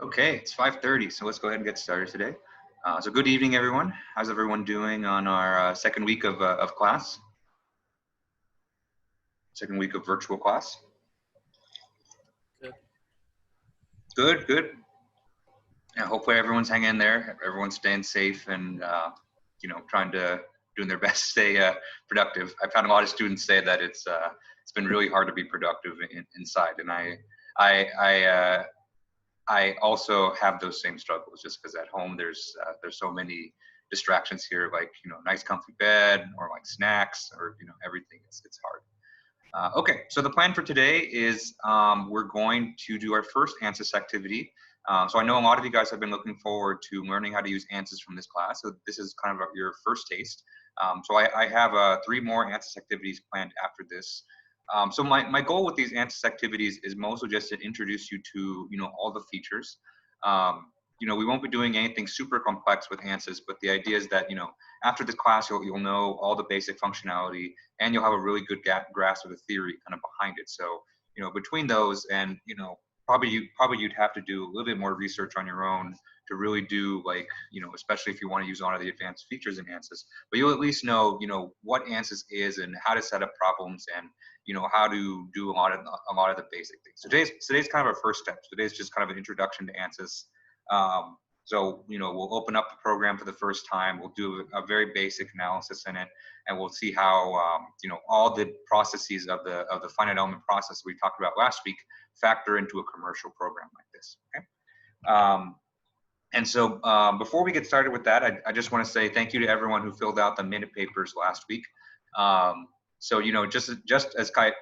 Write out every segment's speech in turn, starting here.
Okay, it's 5:30, so let's go ahead and get started today. So good evening, everyone. How's everyone doing on our second week of class? Second week of virtual class? Good. Good, good. Yeah, hopefully everyone's hanging in there. Everyone's staying safe and, doing their best to stay productive. I've had a lot of students say that it's been really hard to be productive inside, and I also have those same struggles just because at home there's so many distractions here, like nice comfy bed or like snacks or everything. It's hard. Okay, so the plan for today is we're going to do our first Ansys activity. So I know a lot of you guys have been looking forward to learning how to use Ansys from this class. So this is kind of your first taste. So I have 3 more Ansys activities planned after this. So my goal with these Ansys activities is mostly just to introduce you to all the features. We won't be doing anything super complex with Ansys, but the idea is that after this class you'll know all the basic functionality and you'll have a really good grasp of the theory kind of behind it. So between those and probably you'd have to do a little bit more research on your own to really do, like, especially if you want to use a lot of the advanced features in Ansys, but you'll at least know, what Ansys is and how to set up problems and, how to do a lot of the basic things. So today's kind of our first step. Today's just kind of an introduction to Ansys. So, we'll open up the program for the first time. We'll do a very basic analysis in it, and we'll see how, all the processes of the finite element process we talked about last week factor into a commercial program like this. Okay. And so before we get started with that, I just want to say thank you to everyone who filled out the minute papers last week. So, just as I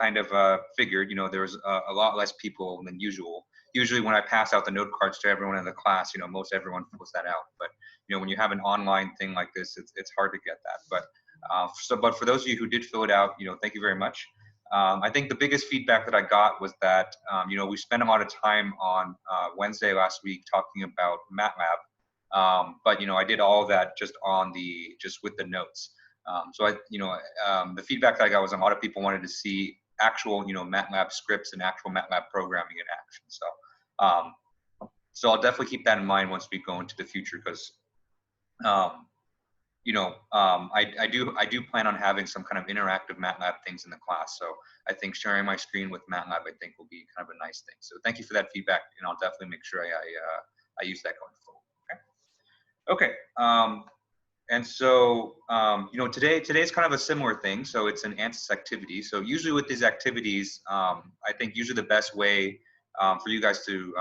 kind of figured, there was a lot less people than usual. Usually when I pass out the note cards to everyone in the class, most everyone fills that out. But, when you have an online thing like this, it's hard to get that. But for those of you who did fill it out, thank you very much. I think the biggest feedback that I got was that, we spent a lot of time on Wednesday last week talking about MATLAB. But, I did all of that just with the notes. So the feedback that I got was a lot of people wanted to see actual, MATLAB scripts and actual MATLAB programming in action. So I'll definitely keep that in mind once we go into the future, because, I do plan on having some kind of interactive MATLAB things in the class. So I think sharing my screen with MATLAB, I think, will be kind of a nice thing. So thank you for that feedback, and I'll definitely make sure I use that going forward. Okay. And so, today's kind of a similar thing. So it's an Ansys activity. So usually with these activities, I think usually the best way for you guys to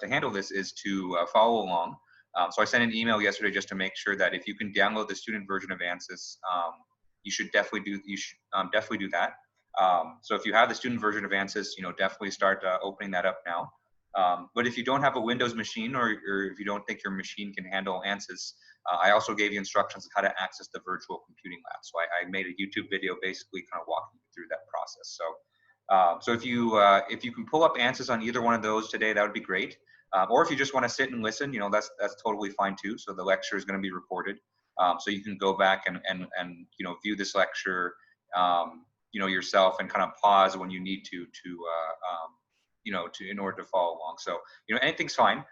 handle this is to follow along. So I sent an email yesterday just to make sure that if you can download the student version of Ansys, you should definitely do that. So if you have the student version of Ansys, definitely start opening that up now. But if you don't have a Windows machine, or if you don't think your machine can handle Ansys, I also gave you instructions on how to access the virtual computing lab. So I made a YouTube video basically kind of walking you through that process. So if you can pull up Ansys on either one of those today, that would be great. Or if you just want to sit and listen, that's totally fine too. So the lecture is going to be recorded, so you can go back and view this lecture, yourself, and kind of pause when you need to in order to follow along. So anything's fine.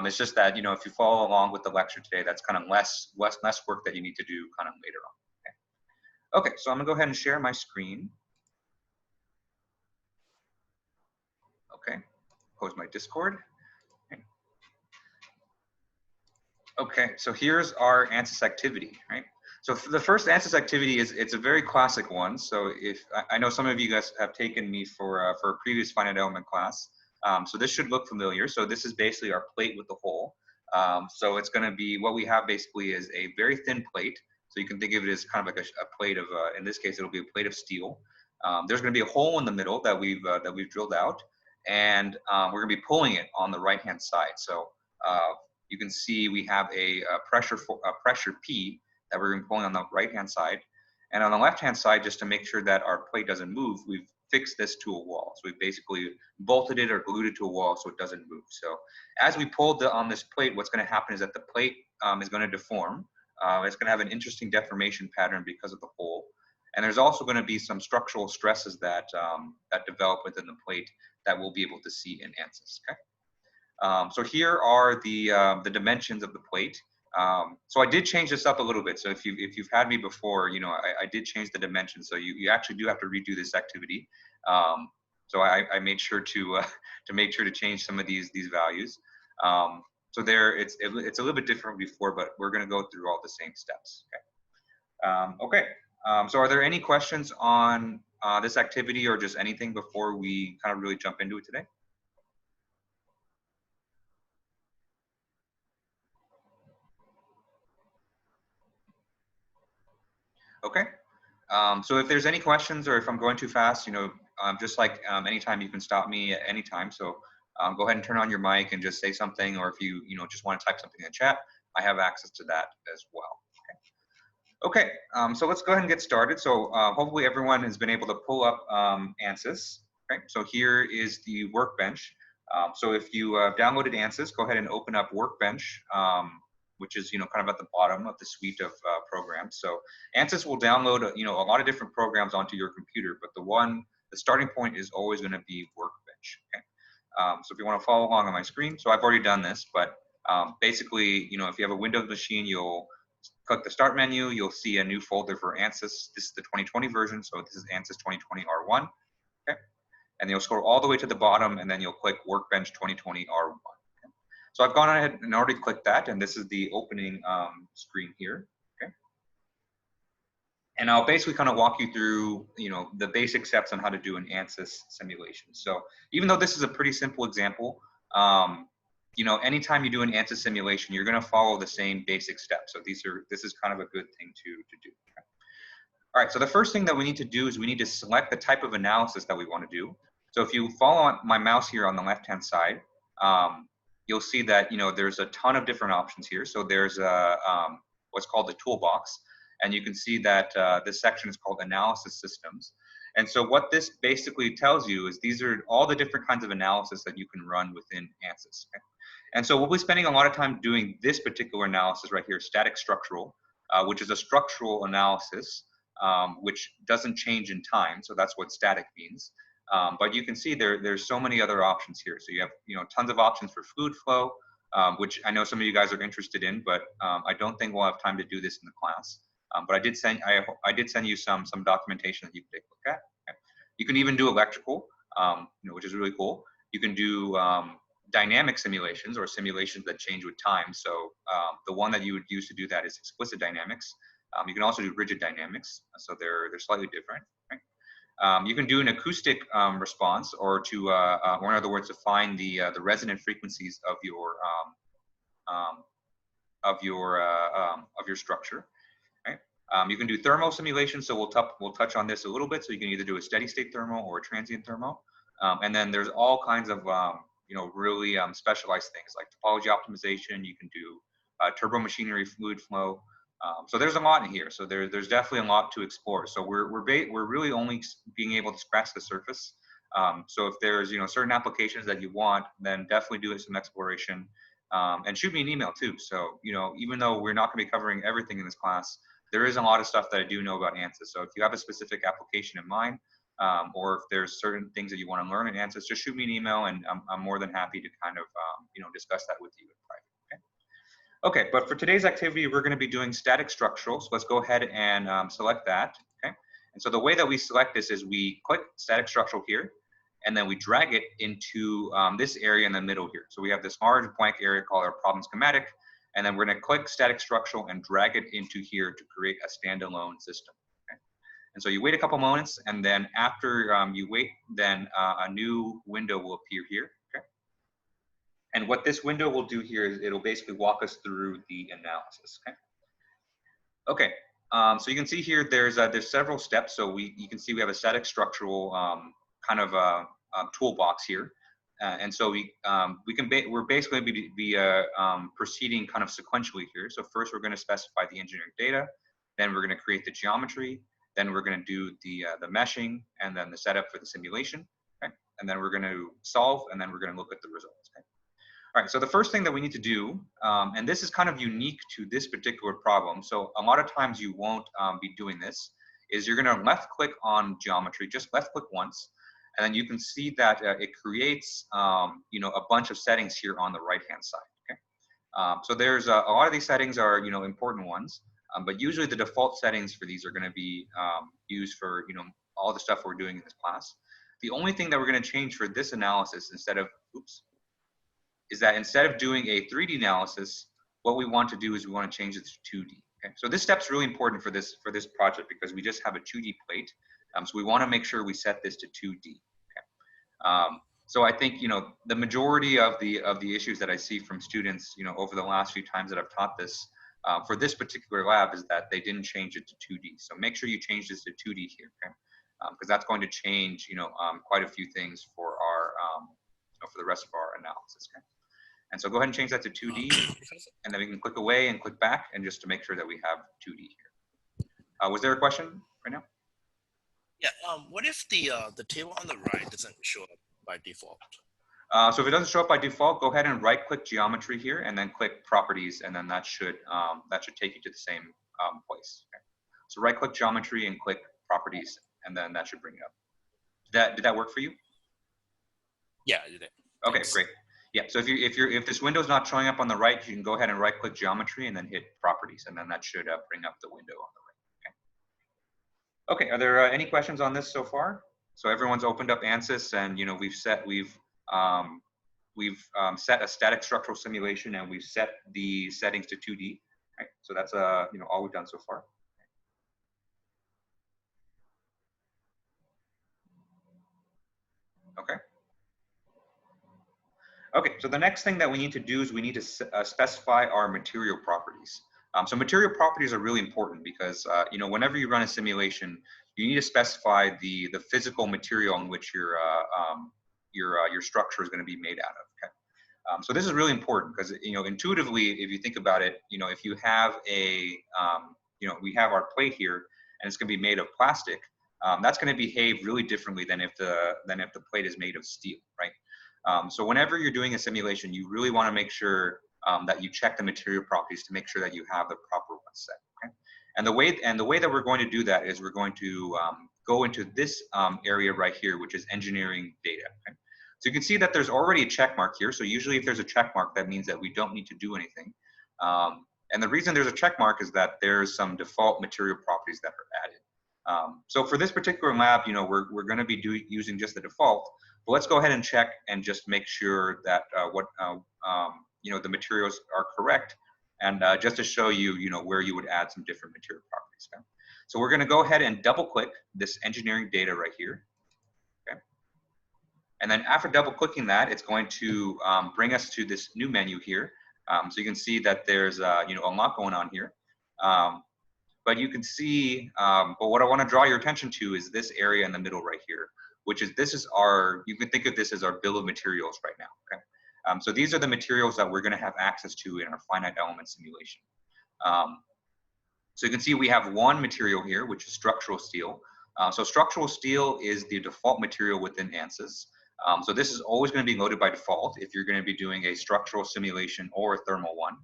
It's just that if you follow along with the lecture today, that's kind of less work that you need to do kind of later on. Okay, so I'm gonna go ahead and share my screen. Okay, close my Discord. Okay, so here's our Ansys activity, right? So the first Ansys activity it's a very classic one. So if I know some of you guys have taken me for a previous finite element class, so this should look familiar. So this is basically our plate with the hole. So it's going to be, what we have basically is a very thin plate. So you can think of it as kind of like a plate of, in this case, it'll be a plate of steel. There's going to be a hole in the middle that we've drilled out, and we're going to be pulling it on the right-hand side. So you can see we have a pressure P that we're going to be pulling on the right-hand side. And on the left-hand side, just to make sure that our plate doesn't move, we've fixed this to a wall. So we basically bolted it or glued it to a wall so it doesn't move. So as we pulled on this plate, what's going to happen is that the plate is going to deform. It's going to have an interesting deformation pattern because of the hole. And there's also going to be some structural stresses that develop within the plate that we'll be able to see in Ansys. Okay. So here are the dimensions of the plate. So I did change this up a little bit. So if you've had me before, you know, I did change the dimensions. So you actually do have to redo this activity. So I made sure to make sure to change some of these values. So there, it's a little bit different before, but we're going to go through all the same steps. Okay. So are there any questions on this activity or just anything before we kind of really jump into it today? Okay. So if there's any questions or if I'm going too fast, you know, just like anytime you can stop me at any time. So go ahead and turn on your mic and just say something, or if you know, just want to type something in the chat, I have access to that as well. Okay, so let's go ahead and get started. So hopefully everyone has been able to pull up Ansys. Okay, so here is the workbench. So if you downloaded Ansys, go ahead and open up Workbench, which is, you know, kind of at the bottom of the suite of programs. So Ansys will download, you know, a lot of different programs onto your computer, but the starting point is always going to be Workbench. Okay, so if you want to follow along on my screen, so I've already done this, but basically, you know, if you have a Windows machine, you'll click the Start menu, you'll see a new folder for Ansys. This is the 2020 version, so this is Ansys 2020 R1. Okay, and you'll scroll all the way to the bottom, and then you'll click Workbench 2020 R1. Okay? So I've gone ahead and already clicked that, and this is the opening screen here. Okay, and I'll basically kind of walk you through, you know, the basic steps on how to do an Ansys simulation. So even though this is a pretty simple example, you know, anytime you do an Ansys simulation, you're going to follow the same basic steps. So this is kind of a good thing to do. Okay? All right. So the first thing that we need to do is we need to select the type of analysis that we want to do. So if you follow my mouse here on the left-hand side, you'll see that, you know, there's a ton of different options here. So there's a what's called the toolbox, and you can see that this section is called Analysis Systems. And so what this basically tells you is these are all the different kinds of analysis that you can run within Ansys. Okay? And so we'll be spending a lot of time doing this particular analysis right here, static structural, which is a structural analysis, which doesn't change in time. So that's what static means. But you can see there's so many other options here. So you have, you know, tons of options for fluid flow, which I know some of you guys are interested in, but I don't think we'll have time to do this in the class. But I did send you some documentation that you can take a look at. Okay? You can even do electrical, you know, which is really cool. You can do dynamic simulations or simulations that change with time. So the one that you would use to do that is explicit dynamics. You can also do rigid dynamics, so they're slightly different. Right? You can do an acoustic response, or to, or in other words, to find the resonant frequencies of your structure. Right? You can do thermal simulations, so we'll touch on this a little bit. So you can either do a steady state thermal or a transient thermal, and then there's all kinds of you know, really specialized things like topology optimization. You can do turbo machinery, fluid flow. So there's a lot in here. So there's definitely a lot to explore. So we're really only being able to scratch the surface. So if there's, you know, certain applications that you want, then definitely do some exploration, and shoot me an email too. So, you know, even though we're not going to be covering everything in this class, there is a lot of stuff that I do know about Ansys. So if you have a specific application in mind, or if there's certain things that you want to learn in Ansys, just shoot me an email, and I'm more than happy to kind of you know, discuss that with you in private. Okay. Okay, but for today's activity, we're going to be doing static structural. So let's go ahead and select that. Okay, and so the way that we select this is we click static structural here, and then we drag it into this area in the middle here. So we have this large blank area called our problem schematic, and then we're going to click static structural and drag it into here to create a standalone system. And so you wait a couple moments, and then after you wait, then a new window will appear here. Okay. And what this window will do here is it'll basically walk us through the analysis. Okay. Okay. So you can see here there's several steps. So you can see we have a static structural kind of toolbox here, and so we're basically be proceeding kind of sequentially here. So first we're going to specify the engineering data, then we're going to create the geometry. Then we're going to do the meshing, and then the setup for the simulation. Okay? And then we're going to solve, and then we're going to look at the results. Okay? All right, so the first thing that we need to do, and this is kind of unique to this particular problem, so a lot of times you won't be doing this, is you're going to left click on geometry, just left click once, And then you can see that it creates, you know, a bunch of settings here on the right-hand side. Okay. So there's a lot of these settings are, you know, important ones, but usually the default settings for these are going to be used for, you know, all the stuff we're doing in this class. The only thing that we're going to change for this analysis instead of, is that instead of doing a 3D analysis, what we want to do is we want to change it to 2D. Okay? So this step's really important for this project because we just have a 2D plate. So we want to make sure we set this to 2D. Okay? So I think, you know, the majority of the issues that I see from students, you know, over the last few times that I've taught this for this particular lab is that they didn't change it to 2D. So make sure you change this to 2D here, okay? Because that's going to change, you know, quite a few things for our, you know, for the rest of our analysis. Okay? And so go ahead and change that to 2D, and then we can click away and click back, and just to make sure that we have 2D here. Was there a question right now? Yeah. What if the table on the right doesn't show up by default? So if it doesn't show up by default, go ahead and right-click geometry here, and then click properties, and then that should take you to the same place. Okay? So right-click geometry and click properties, and then that should bring it up. Did that work for you? Yeah, it did. Okay, Thanks. great. Yeah. So if this window's not showing up on the right, you can go ahead and right-click geometry and then hit properties, and then that should bring up the window on the right. Okay. Are there any questions on this so far? So everyone's opened up Ansys, and you know we've set a static structural simulation, and we've set the settings to 2D. Right. So that's you know all we've done so far. Okay. Okay, so the next thing that we need to do is we need to specify our material properties. So material properties are really important because you know whenever you run a simulation, you need to specify the physical material in which your structure is going to be made out of. Okay, so this is really important because you know intuitively, if you think about it, you know if you have a you know we have our plate here and it's going to be made of plastic, that's going to behave really differently than if the plate is made of steel, right? So whenever you're doing a simulation, you really want to make sure that you check the material properties to make sure that you have the proper ones set. Okay? And the way that we're going to do that is we're going to go into this area right here, which is engineering data. Okay? So you can see that there's already a check mark here. So usually if there's a check mark, that means that we don't need to do anything. And the reason there's a check mark is that there's some default material properties that are added. So for this particular lab, you know, we're going to be using just the default. But let's go ahead and check and just make sure that you know the materials are correct, and just to show you, you know, where you would add some different material properties. Okay? So we're going to go ahead and double-click this engineering data right here. Okay. And then after double-clicking that, it's going to bring us to this new menu here. So you can see that there's you know a lot going on here. But you can see, but what I want to draw your attention to is this area in the middle right here, which is you can think of this as our bill of materials right now. Okay, so these are the materials that we're going to have access to in our finite element simulation. So you can see we have one material here, which is structural steel. So structural steel is the default material within Ansys. So this is always going to be loaded by default if you're going to be doing a structural simulation or a thermal one.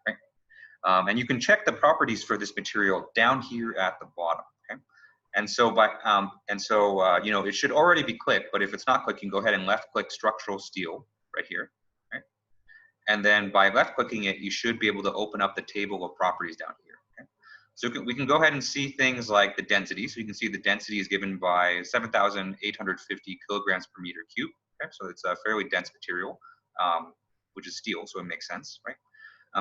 Right? And you can check the properties for this material down here at the bottom. Okay? And so you know, it should already be clicked, but if it's not clicked, you can go ahead and left click structural steel right here. Right? And then by left clicking it, you should be able to open up the table of properties down here. Okay? So we can go ahead and see things like the density. So you can see the density is given by 7,850 kilograms per meter cube. Okay? So it's a fairly dense material, which is steel, so it makes sense, right?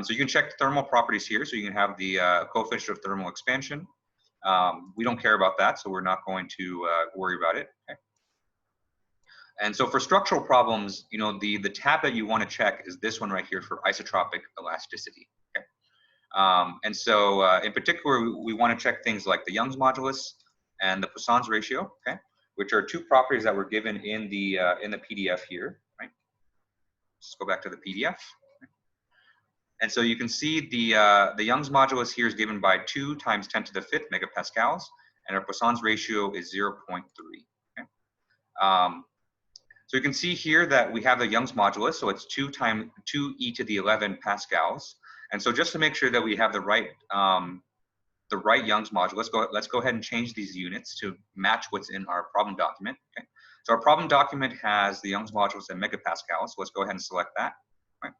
So you can check the thermal properties here. So you can have the coefficient of thermal expansion. We don't care about that, so we're not going to worry about it. Okay? And so for structural problems, you know, the tab that you want to check is this one right here for isotropic elasticity. Okay? And so in particular, we want to check things like the Young's modulus and the Poisson's ratio, okay, which are two properties that were given in the PDF here. Right? Let's go back to the PDF. And so you can see the Young's modulus here is given by 2 × 10⁵ megapascals, and our Poisson's ratio is 0.3. Okay? So you can see here that we have the Young's modulus, so it's 2 × 10⁻11 pascals. And so just to make sure that we have the right Young's modulus, let's go ahead and change these units to match what's in our problem document. Okay? So our problem document has the Young's modulus in megapascals. So let's go ahead and select that. Right?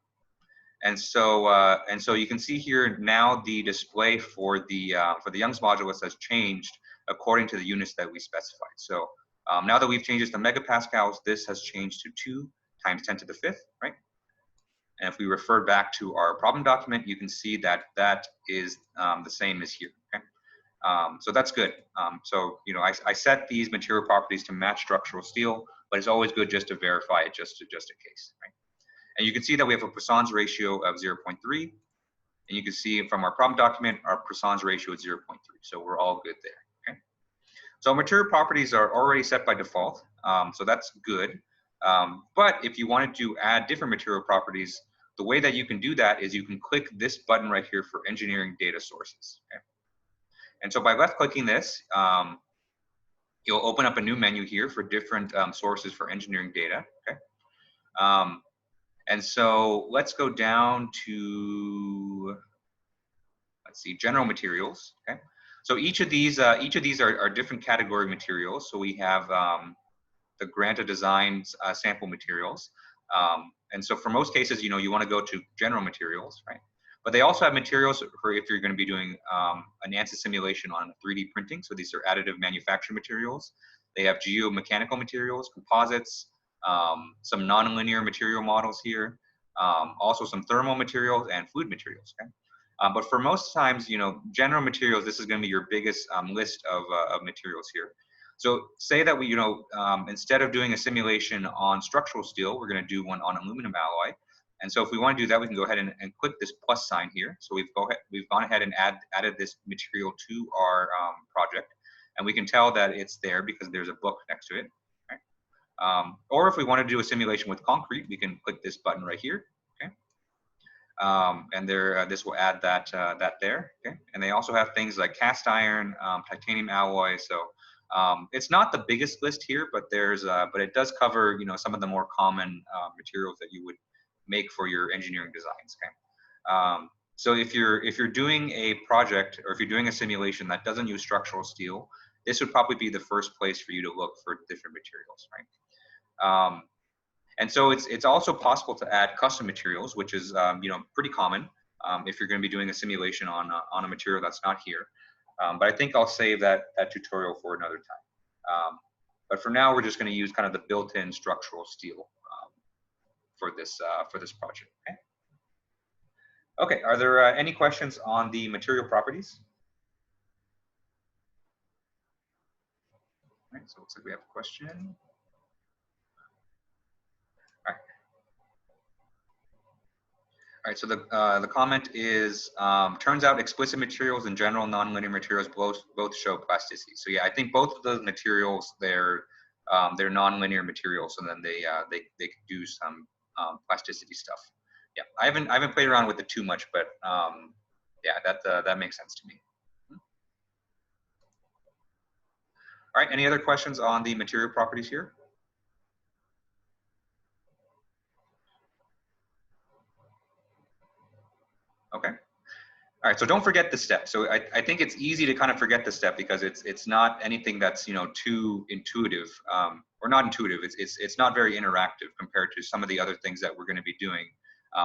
And so you can see here now the display for the Young's modulus has changed according to the units that we specified. So now that we've changed this to megapascals, this has changed to 2 times 10 to the 5th, right? And if we refer back to our problem document, you can see that that is the same as here. Okay? So that's good. So I set these material properties to match structural steel, but it's always good just to verify it just in case. Right? And you can see that we have a Poisson's ratio of 0.3, and you can see from our problem document our Poisson's ratio is 0.3. So we're all good there. Okay? So material properties are already set by default, so that's good. But if you wanted to add different material properties, the way that you can do that is you can click this button right here for engineering data sources. Okay? And so by left clicking this, you'll open up a new menu here for different sources for engineering data. Okay? And so let's go down to, let's see, general materials. Okay? So each of these are different category materials. So we have the Granta Designs sample materials. And so for most cases, you want to go to general materials, right? But they also have materials for if you're going to be doing an Ansys simulation on 3D printing. So these are additive manufacturing materials. They have geomechanical materials, composites, some nonlinear material models here, also some thermal materials and fluid materials. Okay? But for most times, general materials, this is going to be your biggest list of materials here. So say that we, instead of doing a simulation on structural steel, we're going to do one on aluminum alloy. And so if we want to do that, we can go ahead and click this plus sign here. So we've gone ahead and added this material to our project. And we can tell that it's there because there's a book next to it. Right? Or if we want to do a simulation with concrete, we can click this button right here. Okay? And this will add that there. Okay? And they also have things like cast iron, titanium alloy. So it's not the biggest list here, but but it does cover some of the more common materials that you would make for your engineering designs. Okay, so if you're doing a project or if you're doing a simulation that doesn't use structural steel, this would probably be the first place for you to look for different materials, right? And so it's also possible to add custom materials, which is pretty common if you're going to be doing a simulation on a material that's not here. But I think I'll save that tutorial for another time. But for now, we're just going to use kind of the built-in structural steel for this project. Okay. Okay. Are there any questions on the material properties? All right. So it looks like we have a question. All right, so the comment is, turns out explicit materials and general nonlinear materials both show plasticity. So yeah, I think both of those materials, they're nonlinear materials, and then they can do some plasticity stuff. Yeah, I haven't played around with it too much, but yeah, that makes sense to me. All right, any other questions on the material properties here? Okay. All right, so don't forget the step. So I think it's easy to kind of forget the step because it's not anything that's too intuitive or not intuitive. It's not very interactive compared to some of the other things that we're going to be doing.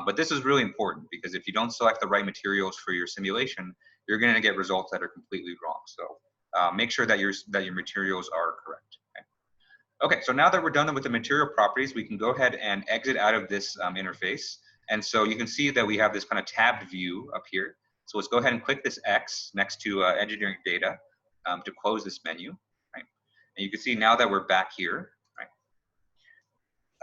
But this is really important because if you don't select the right materials for your simulation, you're going to get results that are completely wrong. So make sure that your materials are correct. Okay, so now that we're done with the material properties, we can go ahead and exit out of this interface. And so you can see that we have this kind of tabbed view up here. So let's go ahead and click this X next to engineering data to close this menu. Right? And you can see now that we're back here.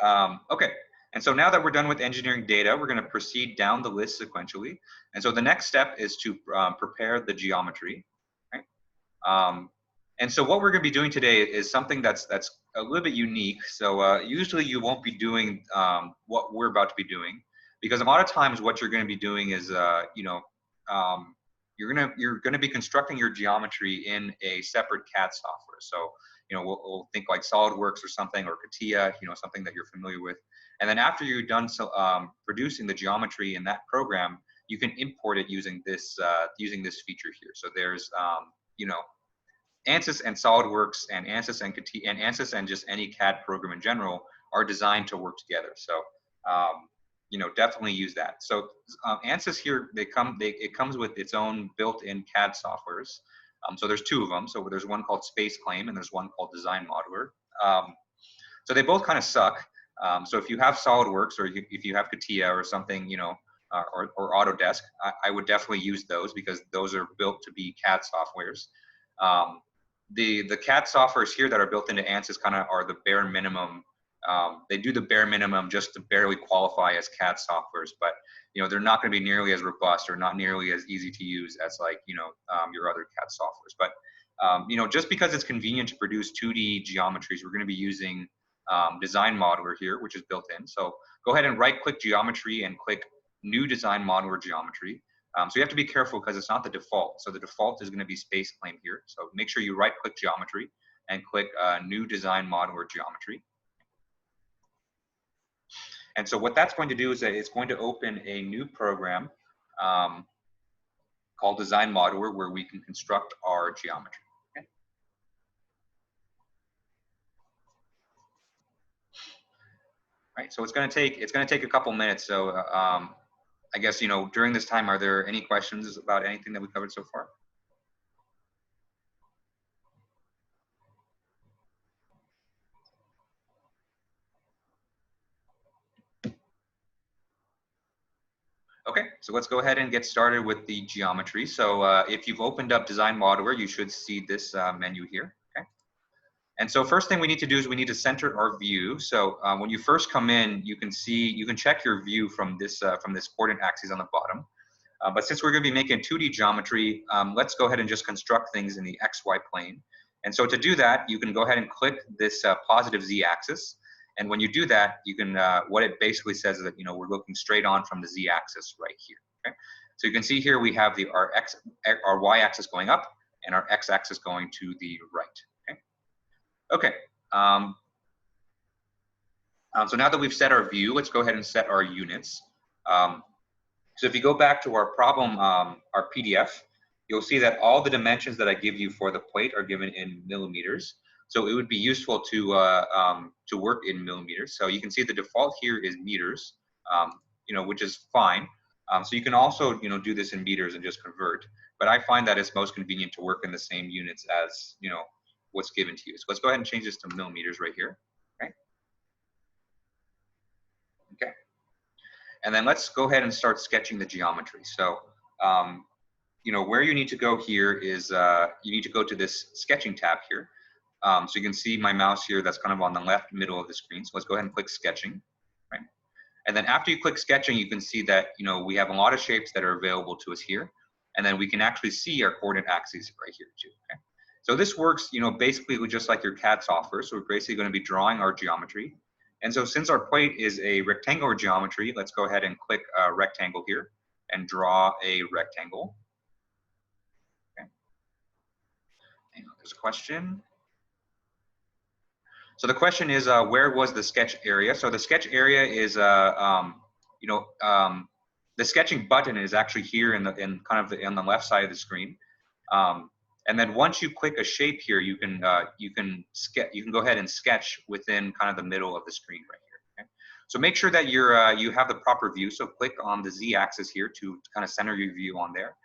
Right? Okay, and so now that we're done with engineering data, we're going to proceed down the list sequentially. And so the next step is to prepare the geometry. Right? And so what we're going to be doing today is something that's a little bit unique. So usually you won't be doing what we're about to be doing, because a lot of times what you're going to be doing is you're going to be constructing your geometry in a separate CAD software. So we'll think like SolidWorks or something, or CATIA, something that you're familiar with. And then after you're done producing the geometry in that program, you can import it using this feature here. So there's Ansys and SolidWorks and Ansys and Ansys and just any CAD program in general are designed to work together. So you know, definitely use that. So Ansys here, it comes with its own built-in CAD softwares. So there's two of them. So there's one called Space Claim and there's one called Design Modeler. So they both kind of suck. So if you have SolidWorks or if you have CATIA or something, you know, or Autodesk, I would definitely use those because those are built to be CAD softwares. The CAD softwares here that are built into Ansys kind of are the bare minimum. They do the bare minimum just to barely qualify as CAD softwares, but you know, they're not going to be nearly as robust or not nearly as easy to use as like, you know, your other CAD softwares. But you know, just because it's convenient to produce 2D geometries, we're going to be using Design Modeler here, which is built in. So go ahead and right-click Geometry and click New Design Modeler Geometry. So you have to be careful because it's not the default. So the default is going to be Space Claim here. So make sure you right-click Geometry and click New Design Modeler Geometry. And so what that's going to do is that it's going to open a new program called Design Modeler where we can construct our geometry. Okay? Right, so it's going to take a couple minutes. So I guess, you know, during this time, are there any questions about anything that we covered so far? Okay, so let's go ahead and get started with the geometry. So if you've opened up Design Modeler, you should see this menu here. Okay, and so first thing we need to do is we need to center our view. So when you first come in, you can check your view from this coordinate axis on the bottom. But since we're going to be making 2D geometry, let's go ahead and just construct things in the XY plane. And so to do that, you can go ahead and click this positive Z axis. And when you do that, you can, what it basically says is that, you know, we're looking straight on from the Z axis right here. Okay? So you can see here we have our Y axis going up and our X axis going to the right. Okay. So now that we've set our view, let's go ahead and set our units. So if you go back to our problem, our PDF, you'll see that all the dimensions that I give you for the plate are given in millimeters. So it would be useful to work in millimeters. So you can see the default here is meters, you know, which is fine. So you can also, you know, do this in meters and just convert. But I find that it's most convenient to work in the same units as, you know, what's given to you. So let's go ahead and change this to millimeters right here. Okay. Okay. And then let's go ahead and start sketching the geometry. So, you know, where you need to go here is you need to go to this sketching tab here. So you can see my mouse here that's kind of on the left middle of the screen. So let's go ahead and click sketching, right? And then after you click sketching, you can see that, you know, we have a lot of shapes that are available to us here. And then we can actually see our coordinate axes right here too, okay? So this works, you know, basically just like your CAD software. So we're basically going to be drawing our geometry. And so since our plate is a rectangular geometry, let's go ahead and click rectangle here and draw a rectangle. Okay. Hang on, there's a question. So the question is, where was the sketch area? So the sketch area is, you know, the sketching button is actually here on the left side of the screen. And then once you click a shape here, you can go ahead and sketch within kind of the middle of the screen right here. Okay? So make sure that you have the proper view. So click on the Z-axis here to kind of center your view on there.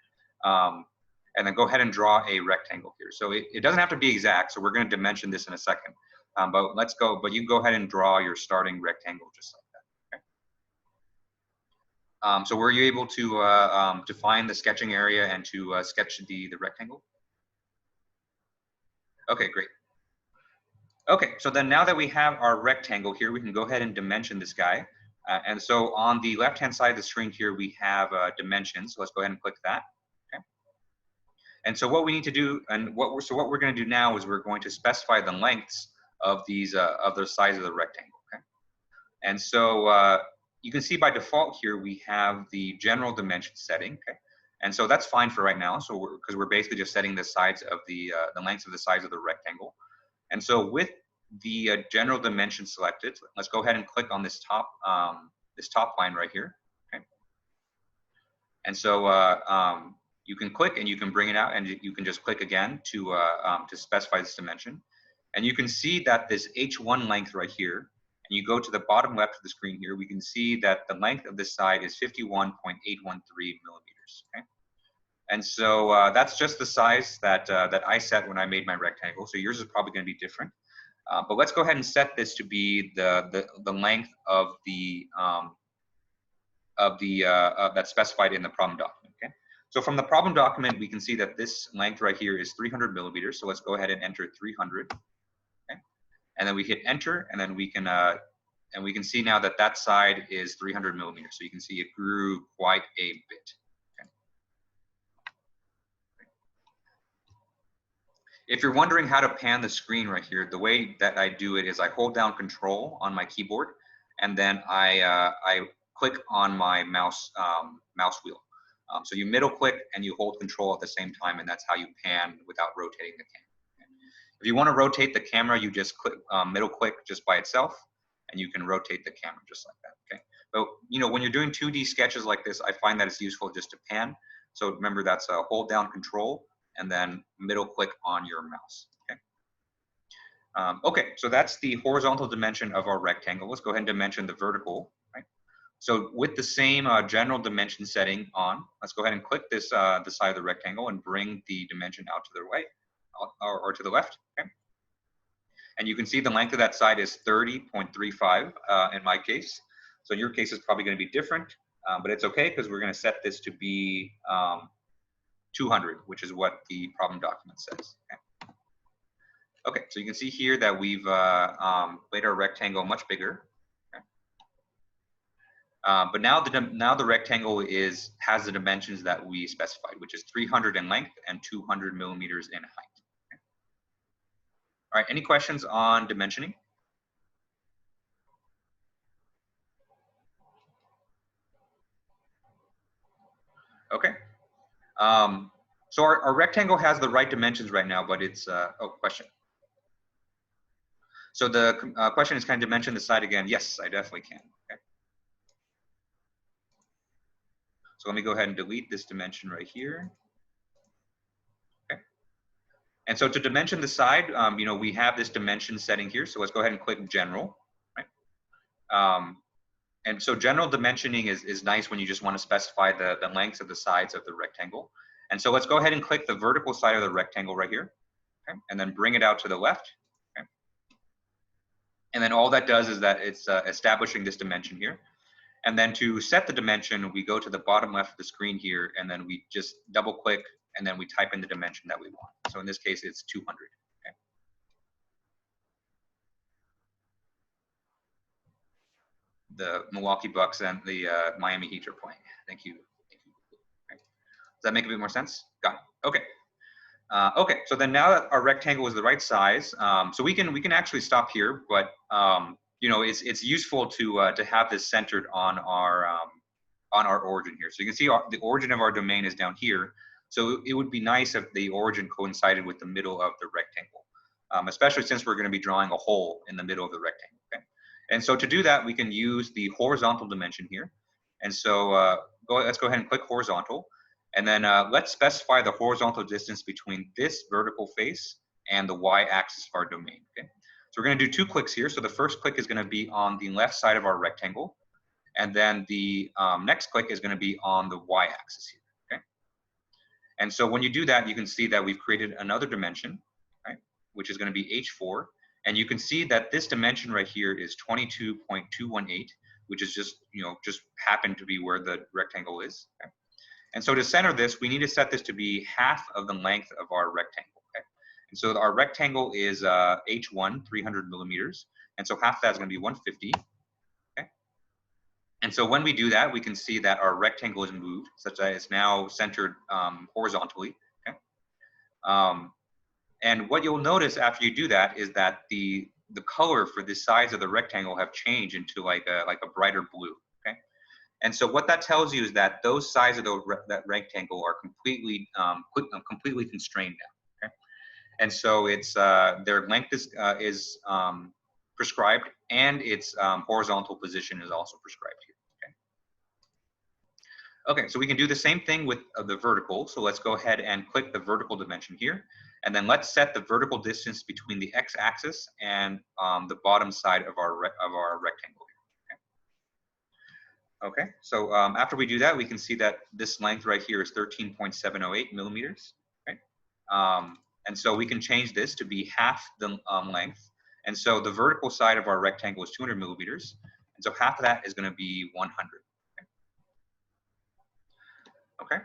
And then go ahead and draw a rectangle here. So it doesn't have to be exact. So we're going to dimension this in a second. But you can go ahead and draw your starting rectangle just like that. Okay? So were you able to define the sketching area and to sketch the rectangle? Okay, great. Okay, so then now that we have our rectangle here, we can go ahead and dimension this guy. And so on the left-hand side of the screen here, we have dimensions. So let's go ahead and click that. Okay. And so what we need to do, and what we're going to do now is we're going to specify the lengths of these of the size of the rectangle. Okay. And so you can see by default here we have the general dimension setting. Okay. And so that's fine for right now. So because we're basically just setting the sides of the lengths of the sides of the rectangle. And so with the general dimension selected, let's go ahead and click on this top line right here. Okay. And so you can click and you can bring it out, and you can just click again to specify this dimension. And you can see that this H1 length right here, and you go to the bottom left of the screen here, we can see that the length of this side is 51.813 millimeters. Okay? And so that's just the size that that I set when I made my rectangle. So yours is probably going to be different. But let's go ahead and set this to be the length of that's specified in the problem document. Okay. So from the problem document, we can see that this length right here is 300 millimeters. So let's go ahead and enter 300. Okay. And then we hit enter, and then we can see now that that side is 300 millimeters. So you can see it grew quite a bit. Okay. If you're wondering how to pan the screen right here, the way that I do it is I hold down Control on my keyboard, and then I click on my mouse wheel. So you middle click and you hold Control at the same time, and that's how you pan without rotating the camera. If you want to rotate the camera, you just click middle click just by itself, and you can rotate the camera just like that. Okay. But you know, when you're doing 2D sketches like this, I find that it's useful just to pan. So remember, that's hold down Control and then middle click on your mouse. Okay. Okay, so that's the horizontal dimension of our rectangle. Let's go ahead and dimension the vertical. Right. So with the same general dimension setting on, let's go ahead and click this the side of the rectangle and bring the dimension out to the right or to the left. Okay. And you can see the length of that side is 30.35 in my case. So in your case, it's probably going to be different, but it's okay because we're going to set this to be 200, which is what the problem document says. Okay, okay, so you can see here that we've made our rectangle much bigger. Okay. But now the rectangle has the dimensions that we specified, which is 300 in length and 200 millimeters in height. Okay. All right, any questions on dimensioning? Okay. So our rectangle has the right dimensions right now, but it's, oh, question. So the question is, can I dimension the side again? Yes, I definitely can. Okay. So let me go ahead and delete this dimension right here. Okay. And so to dimension the side, you know, we have this dimension setting here. So let's go ahead and click General. Right. And so general dimensioning is nice when you just want to specify the lengths of the sides of the rectangle. And so let's go ahead and click the vertical side of the rectangle right here. Okay. And then bring it out to the left. Okay. And then all that does is that it's establishing this dimension here. And then to set the dimension, we go to the bottom left of the screen here, and then we just double click, and then we type in the dimension that we want. So in this case, it's 200. Okay. The Milwaukee Bucks and the Miami Heat are playing. Thank you. Thank you. Okay. Does that make a bit more sense? Got it. Okay. Okay, so then now that our rectangle is the right size, so we can actually stop here, but you know, it's useful to have this centered on our origin here. So you can see the origin of our domain is down here. So it would be nice if the origin coincided with the middle of the rectangle, especially since we're going to be drawing a hole in the middle of the rectangle. Okay, and so to do that, we can use the horizontal dimension here. And so let's go ahead and click horizontal. And then let's specify the horizontal distance between this vertical face and the y-axis of our domain. Okay, so we're going to do 2 clicks here. So the first click is going to be on the left side of our rectangle, and then the next click is going to be on the y-axis here. Okay, and so when you do that, you can see that we've created another dimension, right, which is going to be h4, and you can see that this dimension right here is 22.218, which is just happened to be where the rectangle is. Okay? And so to center this, we need to set this to be half of the length of our rectangle. Okay? And so our rectangle is H1, 300 millimeters. And so half of that is going to be 150. Okay? And so when we do that, we can see that our rectangle is moved such that it's now centered horizontally. Okay? And what you'll notice after you do that is that the color for the sides of the rectangle have changed into like a brighter blue. And so what that tells you is that those sides of that rectangle are completely constrained now. Okay? And so it's their length is prescribed, and its horizontal position is also prescribed here. Okay, so we can do the same thing with the vertical. So let's go ahead and click the vertical dimension here. And then let's set the vertical distance between the x-axis and the bottom side of our rectangle here. Okay, so after we do that, we can see that this length right here is 13.708 millimeters. Okay? And so we can change this to be half the length. And so the vertical side of our rectangle is 200 millimeters. And so half of that is going to be 100. Okay.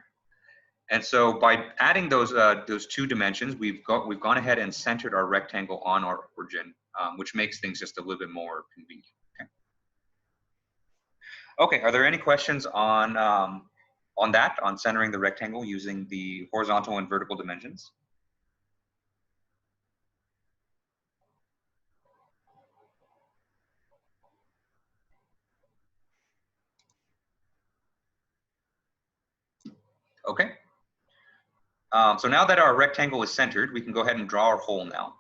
And so by adding those two dimensions, we've gone ahead and centered our rectangle on our origin, which makes things just a little bit more convenient. Okay, are there any questions on that, on centering the rectangle using the horizontal and vertical dimensions? Okay. So now that our rectangle is centered, we can go ahead and draw our hole now.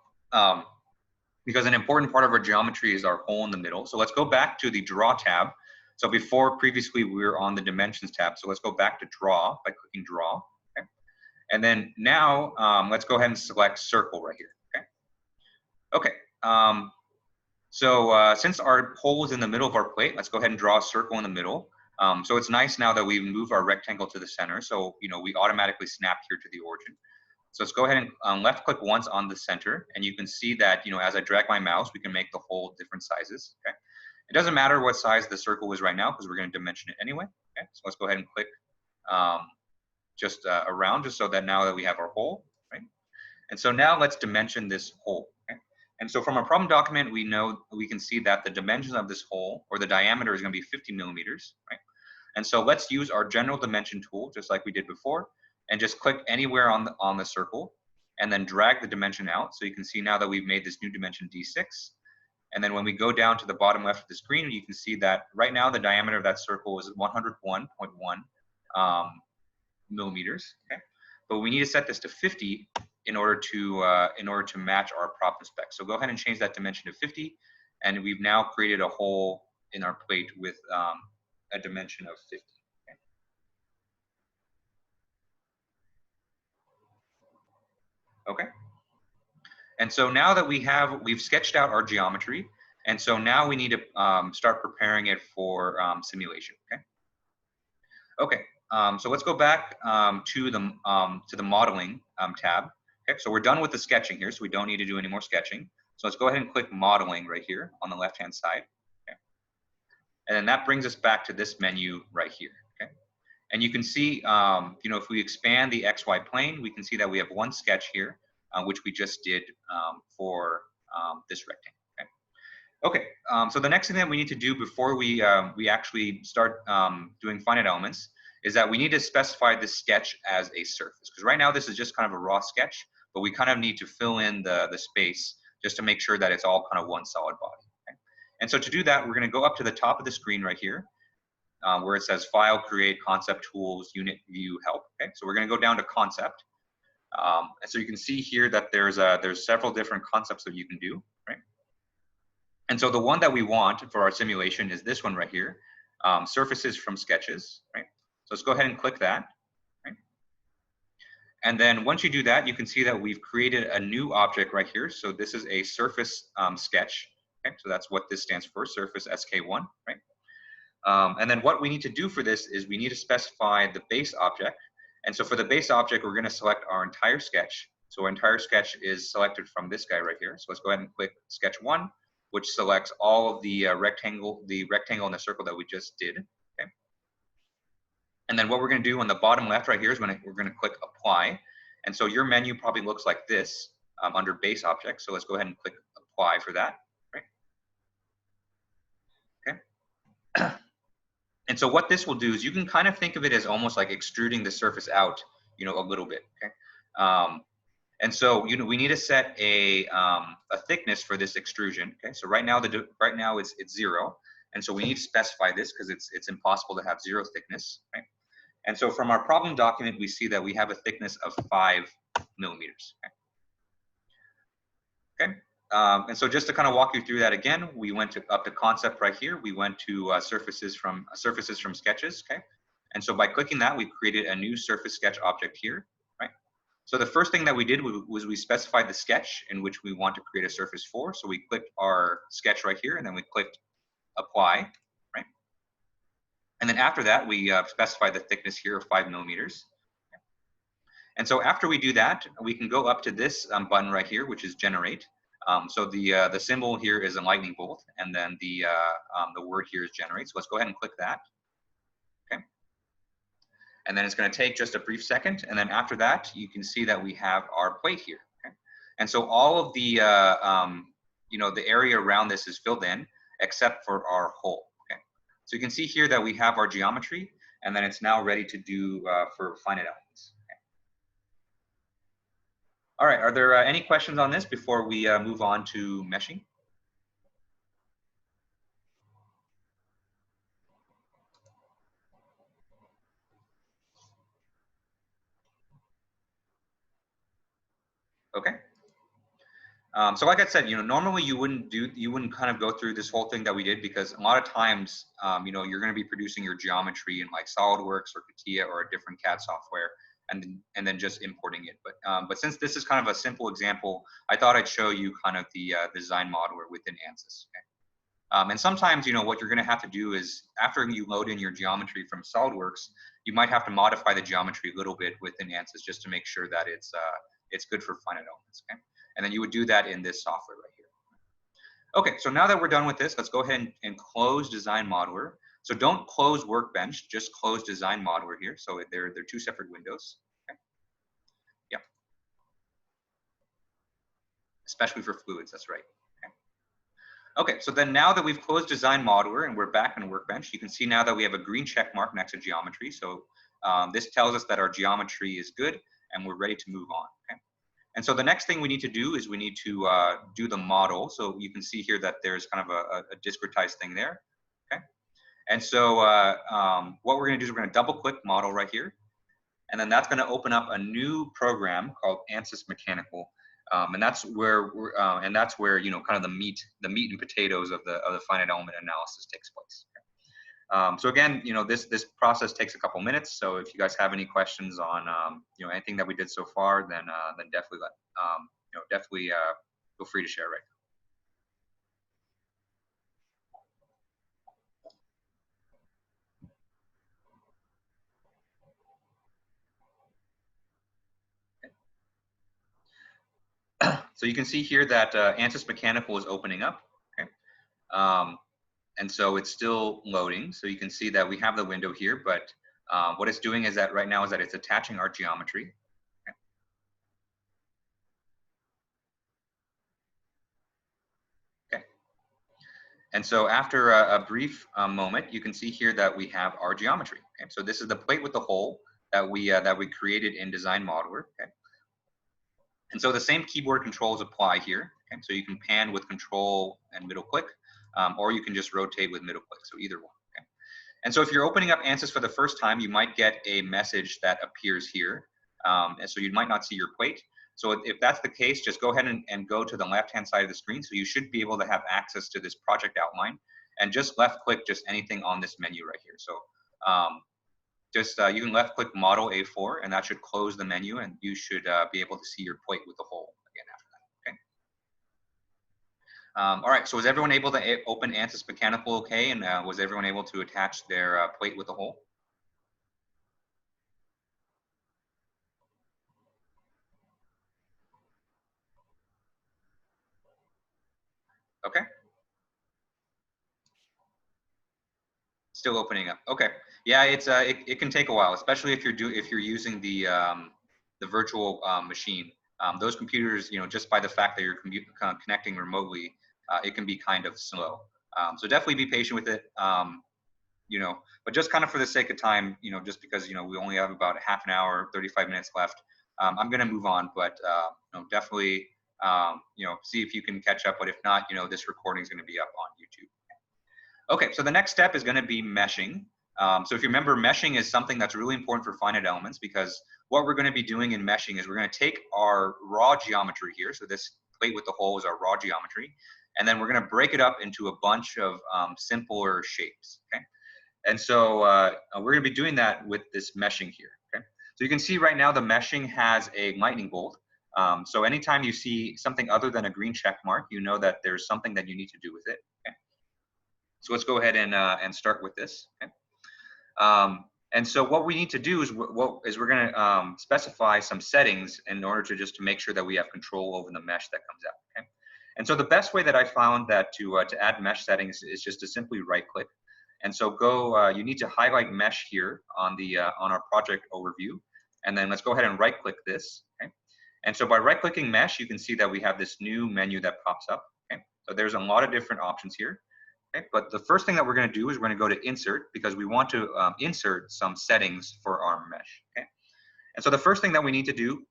Because an important part of our geometry is our hole in the middle. So let's go back to the Draw tab. So previously we were on the Dimensions tab. So let's go back to Draw by clicking Draw. Okay. And then now let's go ahead and select Circle right here. Okay. Okay. Since our hole is in the middle of our plate, let's go ahead and draw a circle in the middle. So it's nice now that we've moved our rectangle to the center. So we automatically snap here to the origin. So let's go ahead and left click once on the center, and you can see that as I drag my mouse, we can make the hole different sizes. Okay. It doesn't matter what size the circle is right now because we're going to dimension it anyway. Okay. So let's go ahead and click just around, just so that now that we have our hole, right? And so now let's dimension this hole. Okay. And so from our problem document, we can see that the dimensions of this hole, or the diameter, is going to be 50 millimeters, right? And so let's use our general dimension tool, just like we did before, and just click anywhere on the circle, and then drag the dimension out. So you can see now that we've made this new dimension D6. And then when we go down to the bottom left of the screen, you can see that right now the diameter of that circle is 101.1 millimeters. Okay, but we need to set this to 50 in order to match our problem spec. So go ahead and change that dimension to 50, and we've now created a hole in our plate with a dimension of 50. Okay. And so now that we've sketched out our geometry, and so now we need to start preparing it for simulation. Okay. Okay. So let's go back to the modeling tab. Okay. So we're done with the sketching here, so we don't need to do any more sketching. So let's go ahead and click modeling right here on the left-hand side. Okay. And then that brings us back to this menu right here. Okay. And you can see, if we expand the XY plane, we can see that we have one sketch here, which we just did for this rectangle. Okay, so the next thing that we need to do before we actually start doing finite elements is that we need to specify this sketch as a surface. Because right now this is just kind of a raw sketch, but we kind of need to fill in the space just to make sure that it's all kind of one solid body. Okay? And so to do that, we're going to go up to the top of the screen right here, where it says File, Create, Concept, Tools, Unit, View, Help. Okay, so we're going to go down to Concept. And so you can see here that there's several different concepts that you can do, right? And so the one that we want for our simulation is this one right here, surfaces from sketches, right? So let's go ahead and click that, right? And then once you do that, you can see that we've created a new object right here. So this is a surface sketch, okay? So that's what this stands for, surface SK1, right? And then what we need to do for this is we need to specify the base object. And so for the base object, we're going to select our entire sketch. So our entire sketch is selected from this guy right here. So let's go ahead and click Sketch 1, which selects all of the rectangle and the circle that we just did. Okay. And then what we're going to do on the bottom left right here is we're going to click Apply. And so your menu probably looks like this under Base Object. So let's go ahead and click Apply for that. Right. Okay. And so what this will do is you can kind of think of it as almost like extruding the surface out, a little bit. Okay. And so we need to set a thickness for this extrusion. Okay. So right now it's 0, and so we need to specify this because it's impossible to have 0 thickness. Right. And so from our problem document, we see that we have a thickness of 5 millimeters. Okay. Okay. And so just to kind of walk you through that again, we went up to concept right here. We went to surfaces from sketches. Okay. And so by clicking that, we created a new surface sketch object here, right? So the first thing that we did was we specified the sketch in which we want to create a surface for. So we clicked our sketch right here, and then we clicked apply, right? And then after that, we specified the thickness here of 5 millimeters. And so after we do that, we can go up to this button right here, which is generate. So the symbol here is a lightning bolt, and then the word here is generate. So let's go ahead and click that. Okay. And then it's going to take just a brief second, and then after that, you can see that we have our plate here. Okay. And so all of the the area around this is filled in, except for our hole. Okay. So you can see here that we have our geometry, and then it's now ready to do for finite elements. Okay. All right. Are there any questions on this before we move on to meshing? Okay. So like I said, normally you wouldn't kind of go through this whole thing that we did, because a lot of times, you're going to be producing your geometry in like SolidWorks or CATIA or a different CAD software, and then just importing it. But since this is kind of a simple example, I thought I'd show you kind of the design modeler within Ansys. Okay? And sometimes, what you're going to have to do is, after you load in your geometry from SolidWorks, you might have to modify the geometry a little bit within Ansys just to make sure that it's good for finite elements. Okay? And then you would do that in this software right here. Okay, so now that we're done with this, let's go ahead and close Design Modeler. So don't close Workbench, just close Design Modeler here. So they're two separate windows. Okay. Yeah. Especially for fluids, that's right. Okay, so then now that we've closed Design Modeler and we're back in Workbench, you can see now that we have a green check mark next to geometry. So this tells us that our geometry is good and we're ready to move on. Okay. And so the next thing we need to do is we need to do the model. So you can see here that there's kind of a discretized thing there. Okay. And so what we're going to do is we're going to double click model right here. And then that's going to open up a new program called Ansys Mechanical. And that's where kind of the meat and potatoes of the finite element analysis takes place. So again, this process takes a couple minutes. So if you guys have any questions on anything that we did so far, then definitely feel free to share right now. So you can see here that Ansys Mechanical is opening up. Okay. And so it's still loading. So you can see that we have the window here, but what it's doing is that right now it's attaching our geometry. Okay. Okay. And so after a brief moment, you can see here that we have our geometry. Okay. So this is the plate with the hole that we created in Design Modeler. Okay. And so the same keyboard controls apply here. Okay. So you can pan with Control and middle click. Or you can just rotate with middle click, so either one. Okay? And so if you're opening up Ansys for the first time, you might get a message that appears here. And so you might not see your plate. So if that's the case, just go ahead and go to the left-hand side of the screen. So you should be able to have access to this project outline, and just left-click just anything on this menu right here. So you can left-click Model A4, and that should close the menu, and you should be able to see your plate with the hole again after that. Okay. All right, so was everyone able to open Ansys Mechanical okay, and was everyone able to attach their plate with the hole? Okay. Still opening up. Okay. Yeah, it can take a while, especially if you're using the virtual machine. Those computers, just by the fact that you're connecting remotely, it can be kind of slow. So definitely be patient with it. But just kind of for the sake of time, just because we only have about half an hour, 35 minutes left, I'm going to move on. But definitely, see if you can catch up. But if not, this recording is going to be up on YouTube. Okay, so the next step is going to be meshing. So if you remember, meshing is something that's really important for finite elements, because what we're going to be doing in meshing is we're going to take our raw geometry here. So this plate with the hole is our raw geometry. And then we're going to break it up into a bunch of simpler shapes. Okay. And so we're going to be doing that with this meshing here. Okay. So you can see right now the meshing has a lightning bolt. So anytime you see something other than a green check mark, you know that there's something that you need to do with it. Okay. So let's go ahead and start with this. Okay. And so what we need to do is we're going to specify some settings in order to make sure that we have control over the mesh that comes out. Okay. And so the best way that I found that to add mesh settings is just to simply right-click. And so you need to highlight mesh here on our project overview, and then let's go ahead and right-click this. Okay. And so by right-clicking mesh, you can see that we have this new menu that pops up. Okay. So there's a lot of different options here. Okay. But the first thing that we're going to do is we're going to go to Insert, because we want to insert some settings for our mesh. Okay. And so the first thing that we need to do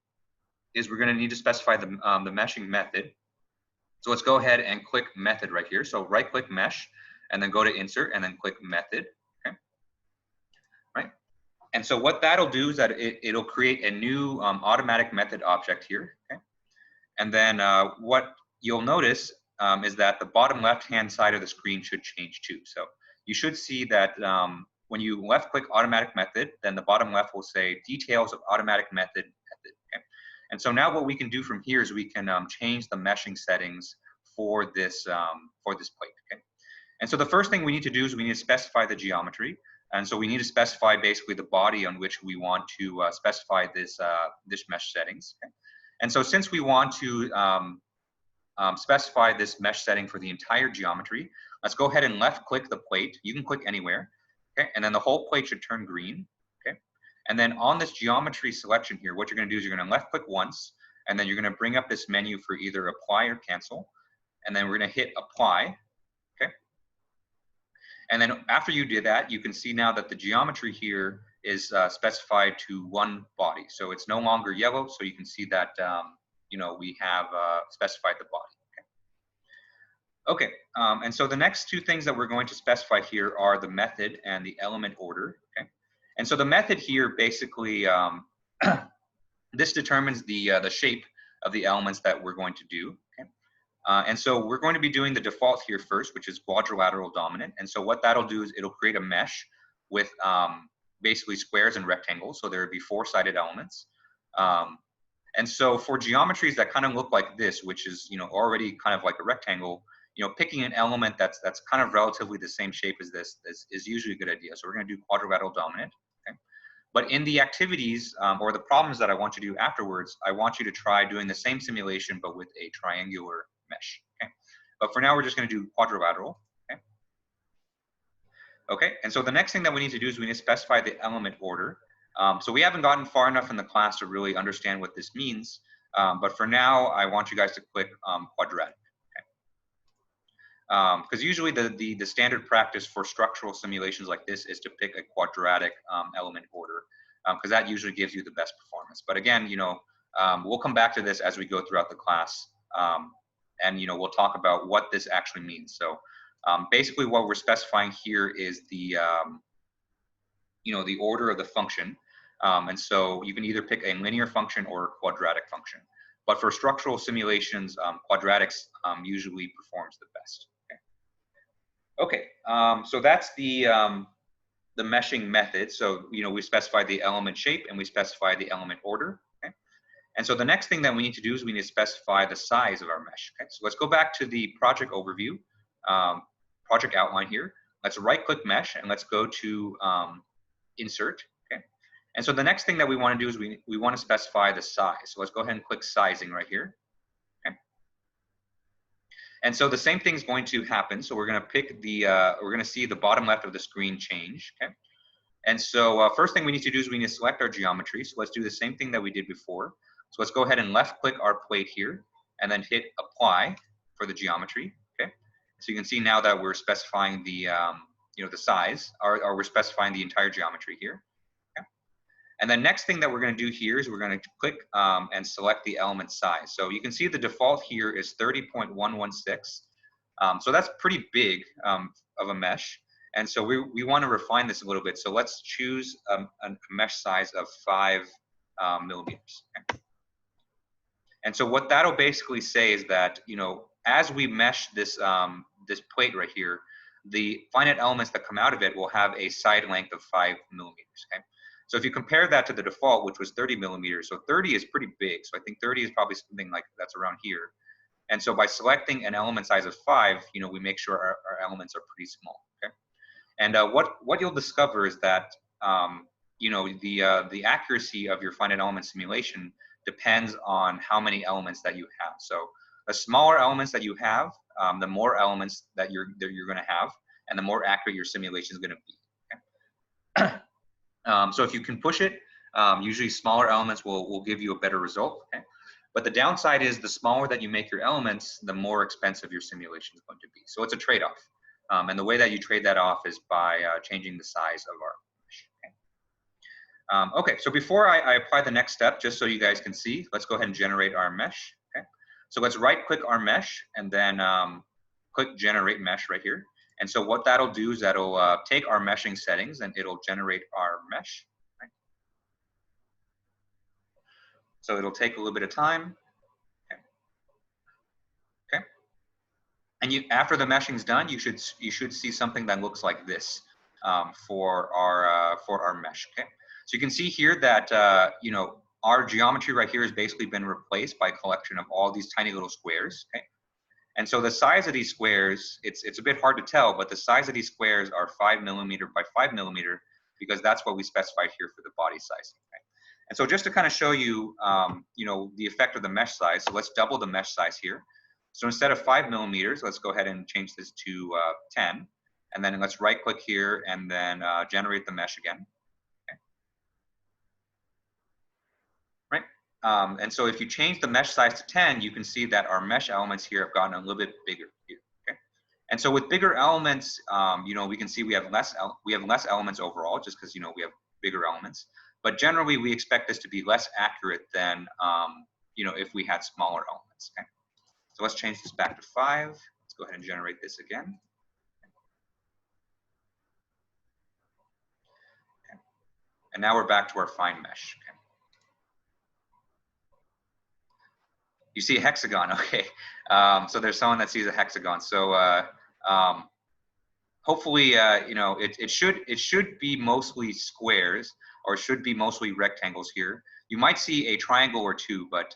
is we're going to need to specify the meshing method. So let's go ahead and click Method right here. So right-click Mesh, and then go to Insert, and then click Method. Okay. Right. And so what that'll do is that it'll create a new automatic method object here. Okay. And then what you'll notice is that the bottom left-hand side of the screen should change too. So you should see that when you left-click Automatic Method, then the bottom left will say Details of Automatic Method. Okay. And so now what we can do from here is we can change the meshing settings for this plate. Okay. And so the first thing we need to do is we need to specify the geometry. And so we need to specify basically the body on which we want to specify this mesh settings. Okay. And so since we want to specify this mesh setting for the entire geometry, let's go ahead and left-click the plate. You can click anywhere. Okay. And then the whole plate should turn green. Okay. And then on this geometry selection here, what you're going to do is you're going to left-click once, and then you're going to bring up this menu for either Apply or Cancel. And then we're going to hit Apply. Okay. And then after you did that, you can see now that the geometry here is specified to one body. So it's no longer yellow. So you can see that we have specified the body. Okay. And so the next two things that we're going to specify here are the method and the element order. Okay. And so the method here basically this determines the shape of the elements that we're going to do. Okay. And so we're going to be doing the default here first, which is Quadrilateral Dominant. And so what that'll do is it'll create a mesh with basically squares and rectangles. So there would be four-sided elements. And so for geometries that kind of look like this, which is already kind of like a rectangle, picking an element that's kind of relatively the same shape as this is usually a good idea. So we're going to do Quadrilateral Dominant. Okay. But in the activities or the problems that I want you to do afterwards, I want you to try doing the same simulation but with a triangular mesh. Okay. But for now, we're just going to do quadrilateral. Okay. Okay. And so the next thing that we need to do is we need to specify the element order. So we haven't gotten far enough in the class to really understand what this means. But for now, I want you guys to click quadratic. Because usually the standard practice for structural simulations like this is to pick a quadratic element order, because that usually gives you the best performance. But again, we'll come back to this as we go throughout the class, and we'll talk about what this actually means. So basically, what we're specifying here is the the order of the function, and so you can either pick a linear function or a quadratic function. But for structural simulations, quadratics usually performs the best. Okay, so that's the meshing method. So we specify the element shape and we specify the element order. Okay? And so the next thing that we need to do is we need to specify the size of our mesh. Okay? So let's go back to the project overview, project outline here. Let's right-click mesh and let's go to Insert. Okay? And so the next thing that we want to do is we want to specify the size. So let's go ahead and click Sizing right here. And so the same thing is going to happen. So we're going to pick we're going to see the bottom left of the screen change. Okay. And so first thing we need to do is we need to select our geometry. So let's do the same thing that we did before. So let's go ahead and left click our plate here and then hit Apply for the geometry. Okay. So you can see now that we're specifying the the size, or we're specifying the entire geometry here. And the next thing that we're going to do here is we're going to click and select the element size. So you can see the default here is 30.116. So that's pretty big of a mesh. And so we want to refine this a little bit. So let's choose a mesh size of 5 millimeters. Okay. And so what that'll basically say is that, as we mesh this, this plate right here, the finite elements that come out of it will have a side length of 5 millimeters. Okay, so if you compare that to the default, which was 30 millimeters, so 30 is pretty big. So I think 30 is probably something like that's around here. And so by selecting an element size of 5, we make sure our elements are pretty small. Okay, and what you'll discover is that the accuracy of your finite element simulation depends on how many elements that you have. So the smaller elements that you have, the more elements that you're going to have, and the more accurate your simulation is going to be. Okay? So if you can push it, usually smaller elements will give you a better result. Okay? But the downside is the smaller that you make your elements, the more expensive your simulation is going to be. So it's a trade-off. And the way that you trade that off is by changing the size of our mesh. Okay, so before I apply the next step, just so you guys can see, let's go ahead and generate our mesh. Okay, so let's right-click our mesh and then click Generate Mesh right here. And so what that'll do is that'll take our meshing settings and it'll generate our mesh. Right? So it'll take a little bit of time. Okay. And after the meshing's done, you should see something that looks like this for our mesh. Okay. So you can see here that our geometry right here has basically been replaced by a collection of all these tiny little squares. Okay. And so the size of these squares, it's a bit hard to tell, but the size of these squares are 5 millimeter by 5 millimeter because that's what we specified here for the body size. Okay. And so just to kind of show you, the effect of the mesh size, so let's double the mesh size here. So instead of 5 millimeters, let's go ahead and change this to 10. And then let's right click here and then generate the mesh again. Okay. Right. And so if you change the mesh size to 10, you can see that our mesh elements here have gotten a little bit bigger here. Okay. And so with bigger elements, we can see we have less elements overall, just because we have bigger elements. But generally, we expect this to be less accurate than if we had smaller elements. Okay. So let's change this back to 5. Let's go ahead and generate this again. Okay. And now we're back to our fine mesh. Okay. You see a hexagon, okay. So there's someone that sees a hexagon. So hopefully, it should be mostly squares, or it should be mostly rectangles here. You might see a triangle or two, but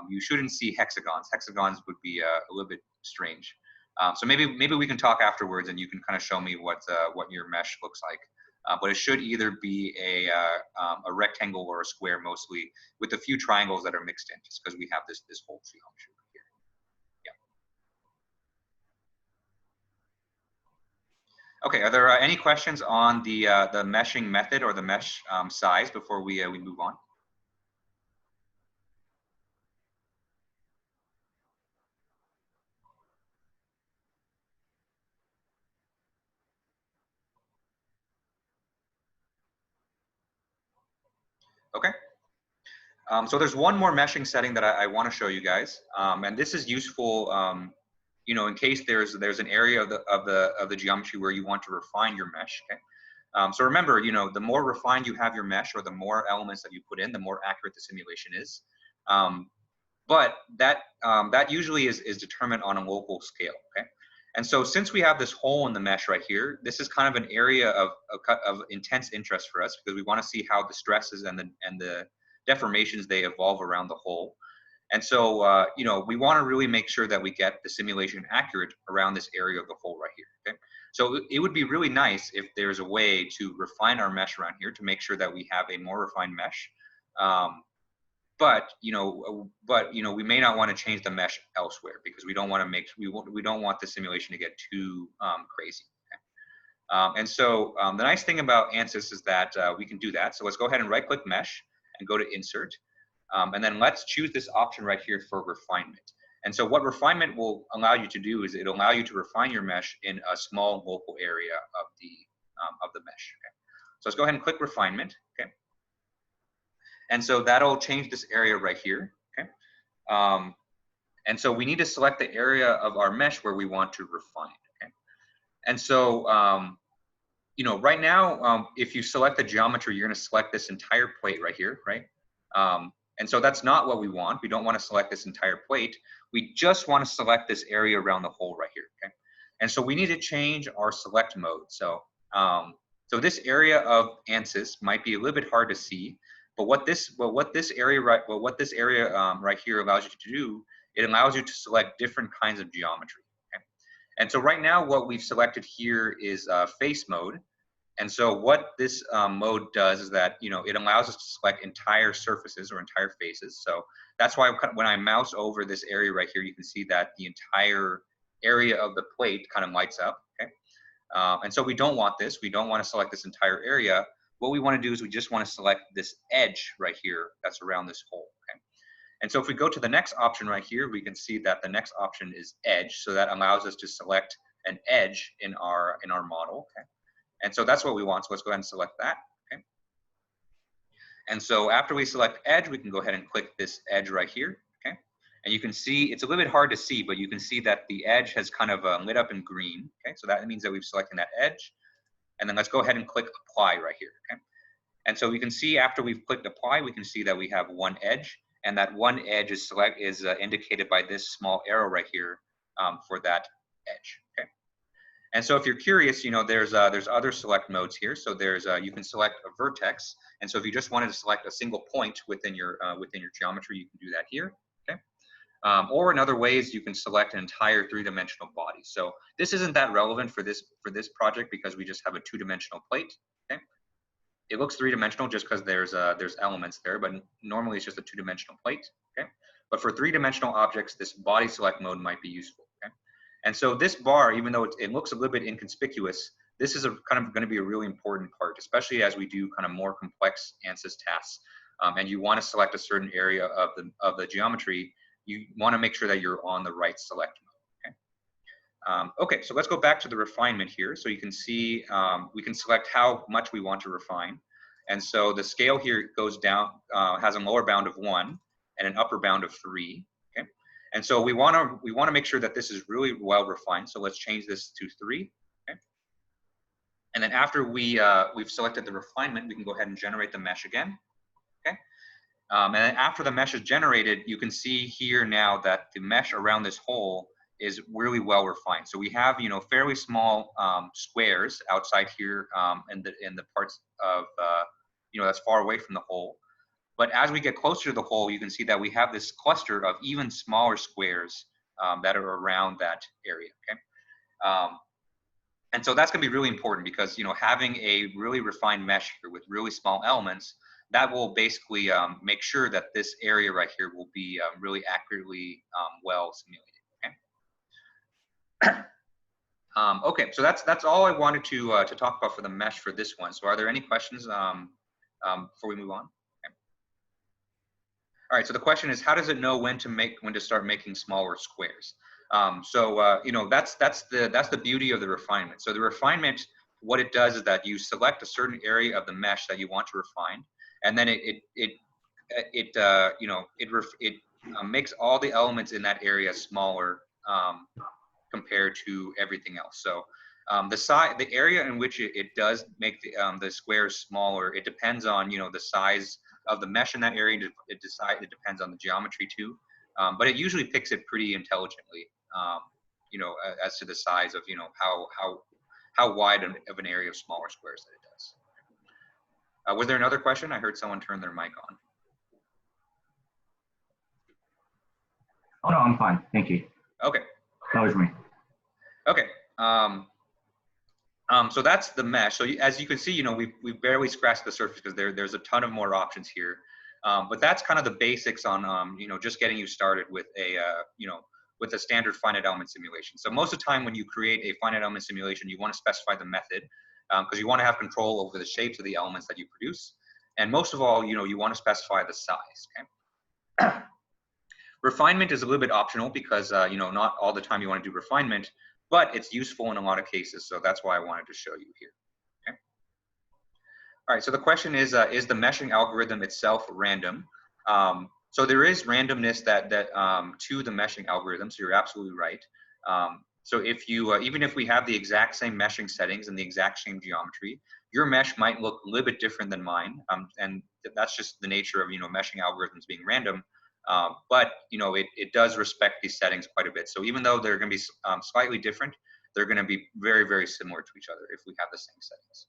you shouldn't see hexagons. Hexagons would be a little bit strange. So maybe we can talk afterwards, and you can kind of show me what your mesh looks like. But it should either be a rectangle or a square mostly, with a few triangles that are mixed in, just because we have this whole geometry here. Yeah. Okay. Are there any questions on the meshing method or the mesh size before we move on? Okay. So there's one more meshing setting that I want to show you guys, and this is useful, in case there's an area of the geometry where you want to refine your mesh. Okay. So remember, the more refined you have your mesh, or the more elements that you put in, the more accurate the simulation is. But that usually is determined on a local scale. Okay. And so since we have this hole in the mesh right here, this is kind of an area of intense interest for us, because we want to see how the stresses and the deformations, they evolve around the hole. And so, we want to really make sure that we get the simulation accurate around this area of the hole right here. Okay. So it would be really nice if there's a way to refine our mesh around here to make sure that we have a more refined mesh. But we may not want to change the mesh elsewhere, because we don't want the simulation to get too crazy. Okay? And so the nice thing about Ansys is that we can do that. So let's go ahead and right-click Mesh and go to Insert, and then let's choose this option right here for Refinement. And so what Refinement will allow you to do is it'll allow you to refine your mesh in a small local area of the mesh. Okay? So let's go ahead and click Refinement. Okay. And so that'll change this area right here. Okay. And so we need to select the area of our mesh where we want to refine. Okay. And so, right now, if you select the geometry, you're going to select this entire plate right here, right? And so that's not what we want. We don't want to select this entire plate. We just want to select this area around the hole right here. Okay. And so we need to change our select mode. So, so this area of Ansys might be a little bit hard to see, but what this area right here allows you to do, it allows you to select different kinds of geometry. Okay? And so right now, what we've selected here is face mode. And so what this mode does is that, it allows us to select entire surfaces or entire faces. So that's why when I mouse over this area right here, you can see that the entire area of the plate kind of lights up. Okay. And so we don't want this. We don't want to select this entire area. What we want to do is we just want to select this edge right here that's around this hole. Okay. And so if we go to the next option right here, we can see that the next option is edge. So that allows us to select an edge in our model. Okay. And so that's what we want. So let's go ahead and select that. Okay. And so after we select edge, we can go ahead and click this edge right here. Okay. And you can see, it's a little bit hard to see, but you can see that the edge has kind of lit up in green. Okay. So that means that we've selected that edge. And then let's go ahead and click apply right here. Okay. And so we can see after we've clicked apply, we can see that we have one edge, and that one edge is indicated by this small arrow right here for that edge. Okay. And so if you're curious, there's other select modes here. So there's you can select a vertex, and so if you just wanted to select a single point within your geometry, you can do that here. Okay. Or in other ways, you can select an entire three-dimensional body. So this isn't that relevant for this project because we just have a two-dimensional plate. Okay. It looks three-dimensional just because there's elements there, but normally it's just a two-dimensional plate. Okay. But for three-dimensional objects, this body select mode might be useful. Okay. And so this bar, even though it looks a little bit inconspicuous, this is kind of going to be a really important part, especially as we do kind of more complex Ansys tasks. And you want to select a certain area of the geometry. You want to make sure that you're on the right select mode. Okay. Okay, so let's go back to the refinement here. So you can see we can select how much we want to refine. And so the scale here goes down, has a lower bound of 1 and an upper bound of 3. Okay. And so we want to make sure that this is really well refined. So let's change this to 3. Okay. And then after we've selected the refinement, we can go ahead and generate the mesh again. Okay. And then after the mesh is generated, you can see here now that the mesh around this hole is really well refined. So we have, fairly small squares outside here in the parts of, that's far away from the hole. But as we get closer to the hole, you can see that we have this cluster of even smaller squares that are around that area. Okay. And so that's going to be really important because, having a really refined mesh here with really small elements, that will basically make sure that this area right here will be really accurately well simulated. Okay. Okay, so that's all I wanted to talk about for the mesh for this one. So are there any questions before we move on? Okay. All right. So the question is, how does it know when to start making smaller squares? That's the beauty of the refinement. So the refinement, what it does is that you select a certain area of the mesh that you want to refine, and then it makes all the elements in that area smaller compared to everything else. So the area in which it does make the squares smaller, it depends on the size of the mesh in that area. It depends on the geometry too, but it usually picks it pretty intelligently. As to the size of how wide of an area of smaller squares that it does. Was there another question? I heard someone turn their mic on. Oh no, I'm fine. Thank you. Okay. That was me. Okay. So that's the mesh. So as you can see, we've barely scratched the surface because there's a ton of more options here. But that's kind of the basics on just getting you started with a standard finite element simulation. So most of the time when you create a finite element simulation, you want to specify the method because you want to have control over the shapes of the elements that you produce. And most of all, you want to specify the size. Okay. Refinement is a little bit optional because not all the time you want to do refinement, but it's useful in a lot of cases. So that's why I wanted to show you here. Okay. All right. So the question is the meshing algorithm itself random? So there is randomness to the meshing algorithm. So you're absolutely right. So if you even if we have the exact same meshing settings and the exact same geometry, your mesh might look a little bit different than mine, and that's just the nature of meshing algorithms being random. But it does respect these settings quite a bit. So even though they're going to be slightly different, they're going to be very, very similar to each other if we have the same settings.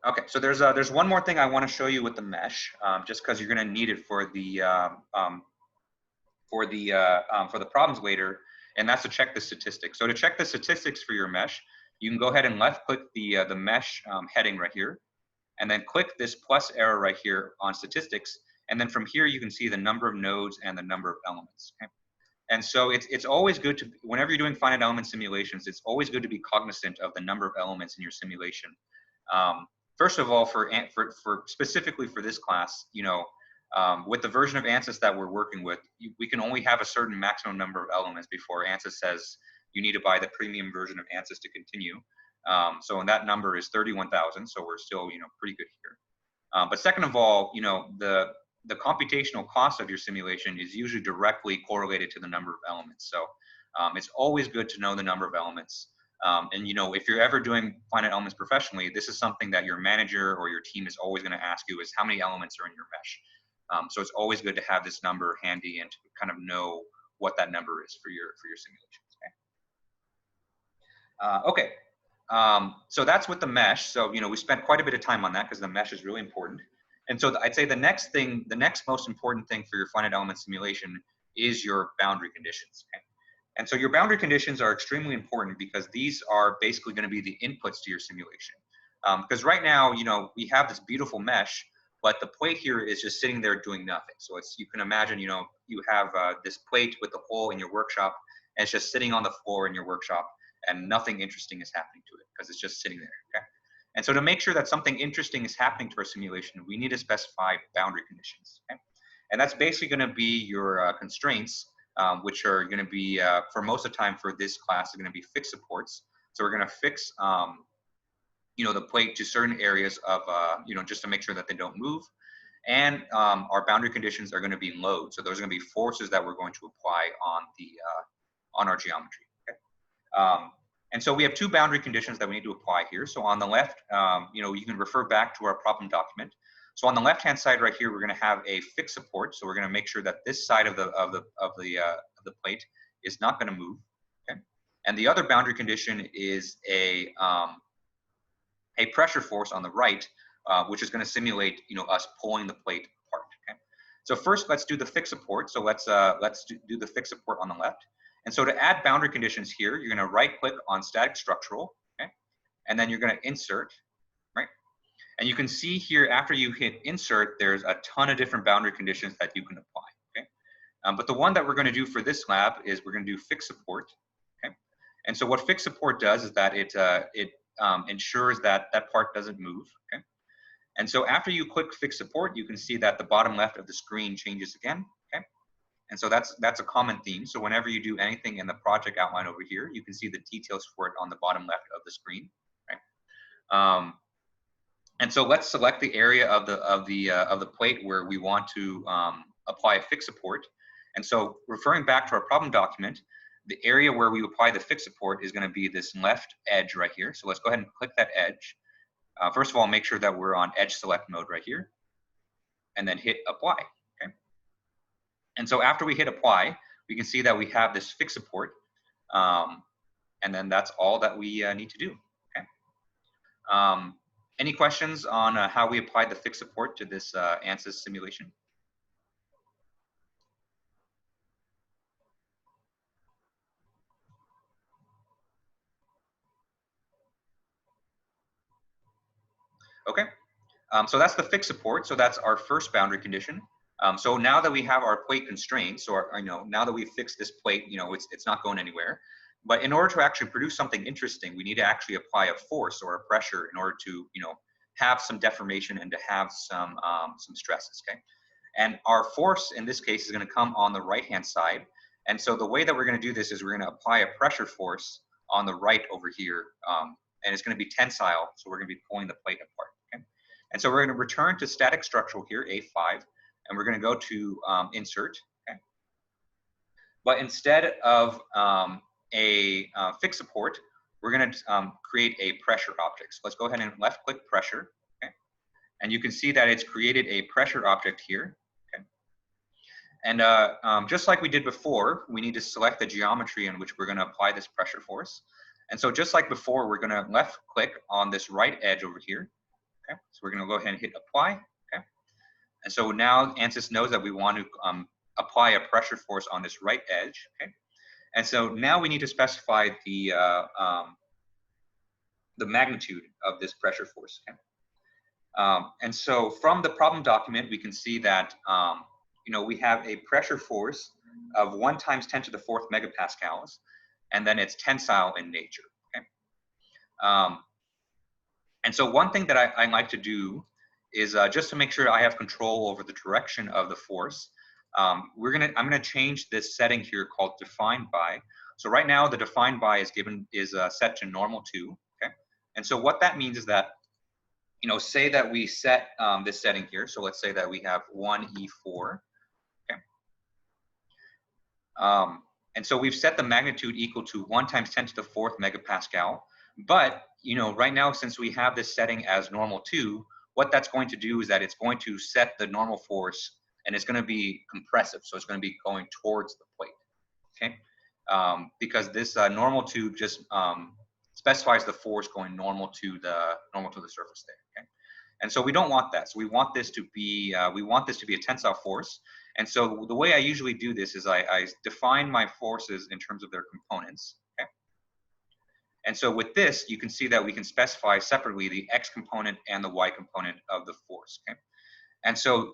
Okay, so there's one more thing I want to show you with the mesh, just because you're going to need it for the problems later, and that's to check the statistics. So to check the statistics for your mesh, you can go ahead and left-click the mesh heading right here, and then click this plus arrow right here on statistics, and then from here you can see the number of nodes and the number of elements. Okay? And so it's always good to, whenever you're doing finite element simulations, it's always good to be cognizant of the number of elements in your simulation. First of all, for specifically for this class, you know, with the version of Ansys that we're working with, we can only have a certain maximum number of elements before Ansys says you need to buy the premium version of Ansys to continue. So and that number is 31,000, so we're still, you know, pretty good here. But second of all, you know, the computational cost of your simulation is usually directly correlated to the number of elements. So it's always good to know the number of elements. And you know, if you're ever doing finite elements professionally, this is something that your manager or your team is always going to ask you: is how many elements are in your mesh? So it's always good to have this number handy and to kind of know what that number is for your simulations. Okay. So that's with the mesh. So you know, we spent quite a bit of time on that because the mesh is really important. And so I'd say the next most important thing for your finite element simulation is your boundary conditions. Okay? And so your boundary conditions are extremely important because these are basically going to be the inputs to your simulation. Because right now, you know, we have this beautiful mesh, but the plate here is just sitting there doing nothing. So it's, you can imagine, you know, you have this plate with the hole in your workshop, and it's just sitting on the floor in your workshop, and nothing interesting is happening to it because it's just sitting there. Okay? And so to make sure that something interesting is happening to our simulation, we need to specify boundary conditions. Okay? And that's basically going to be your constraints, which are going to be, for most of the time for this class, are going to be fixed supports. So we're going to fix, you know, the plate to certain areas of, you know, just to make sure that they don't move. And our boundary conditions are going to be load. So those are going to be forces that we're going to apply on the on our geometry. Okay? And so we have two boundary conditions that we need to apply here. So on the left, you know, you can refer back to our problem document. So on the left-hand side right here, we're going to have a fixed support. So we're going to make sure that this side of the plate is not going to move. Okay? And the other boundary condition is a pressure force on the right, which is going to simulate, you know, us pulling the plate apart. Okay? So first, let's do the fixed support. So let's do the fixed support on the left. And so to add boundary conditions here, you're going to right-click on static structural, okay? And then you're going to insert, right? And you can see here, after you hit insert, there's a ton of different boundary conditions that you can apply, okay? But the one that we're going to do for this lab is we're going to do fixed support, okay? And so what fixed support does is that it ensures that that part doesn't move, okay? And so after you click fixed support, you can see that the bottom left of the screen changes again, okay? And so that's a common theme. So whenever you do anything in the project outline over here, you can see the details for it on the bottom left of the screen, right? And so let's select the area of the plate where we want to apply a fixed support. And so referring back to our problem document, the area where we apply the fixed support is going to be this left edge right here. So let's go ahead and click that edge. First of all, make sure that we're on edge select mode right here, and then hit apply. Okay. And so after we hit apply, we can see that we have this fixed support, and then that's all that we need to do. Okay. Any questions on how we applied the fixed support to this Ansys simulation? Okay, so that's the fixed support. So that's our first boundary condition. So now that we have our plate constraints, or you know, now that we've fixed this plate, you know, it's not going anywhere. But in order to actually produce something interesting, we need to actually apply a force or a pressure in order to, you know, have some deformation and to have some stresses. Okay, and our force in this case is going to come on the right-hand side. And so the way that we're going to do this is we're going to apply a pressure force on the right over here, and it's going to be tensile. So we're going to be pulling the plate apart. Okay, and so we're going to return to static structural here, A5, and we're going to go to insert. Okay, but instead of a fixed support, we're going to create a pressure object. So let's go ahead and left-click pressure, okay? And you can see that it's created a pressure object here, okay? And just like we did before, we need to select the geometry in which we're going to apply this pressure force. And so just like before, we're going to left click on this right edge over here. Okay, so we're going to go ahead and hit apply. Okay, and so now Ansys knows that we want to apply a pressure force on this right edge. Okay, and so now we need to specify the magnitude of this pressure force. Okay, and so from the problem document, we can see that you know, we have a pressure force of 1 × 10⁴ megapascals, and then it's tensile in nature. Okay. And so one thing that I like to do is just to make sure I have control over the direction of the force. I'm gonna change this setting here called defined by. So right now the defined by is set to normal 2. Okay. And so what that means is that, you know, say that we set this setting here. So let's say that we have 1E4. Okay. And so we've set the magnitude equal to 1 × 10⁴ megapascal. But, you know, right now, since we have this setting as normal 2, what that's going to do is that it's going to set the normal force, and it's going to be compressive. So it's going to be going towards the plate. Okay. Because this normal 2 just specifies the force going normal to the surface there. Okay. And so we don't want that. So we want this to be a tensile force. And so the way I usually do this is I define my forces in terms of their components. Okay. And so with this, you can see that we can specify separately the x component and the y component of the force. Okay. And so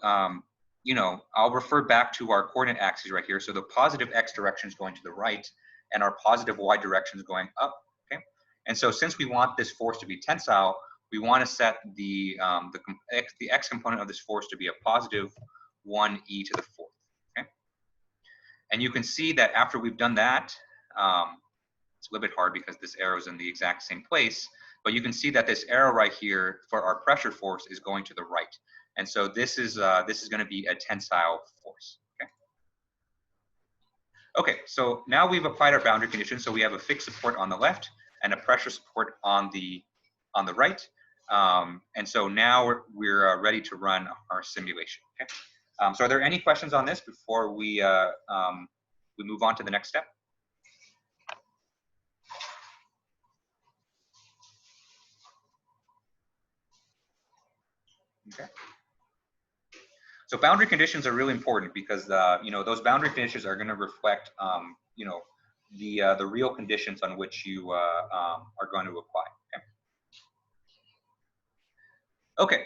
you know, I'll refer back to our coordinate axes right here. So the positive x direction is going to the right, and our positive y direction is going up. Okay. And so since we want this force to be tensile, we want to set the x component of this force to be a positive 1e⁴. Okay. And you can see that after we've done that, it's a little bit hard because this arrow is in the exact same place, but you can see that this arrow right here for our pressure force is going to the right. And so this is going to be a tensile force. Okay. Okay, so now we've applied our boundary conditions. So we have a fixed support on the left and a pressure support on the right. And so now we're ready to run our simulation. Okay. So are there any questions on this before we move on to the next step? Okay. So boundary conditions are really important because you know, those boundary conditions are going to reflect you know, the real conditions on which you are going to apply. Okay. Okay.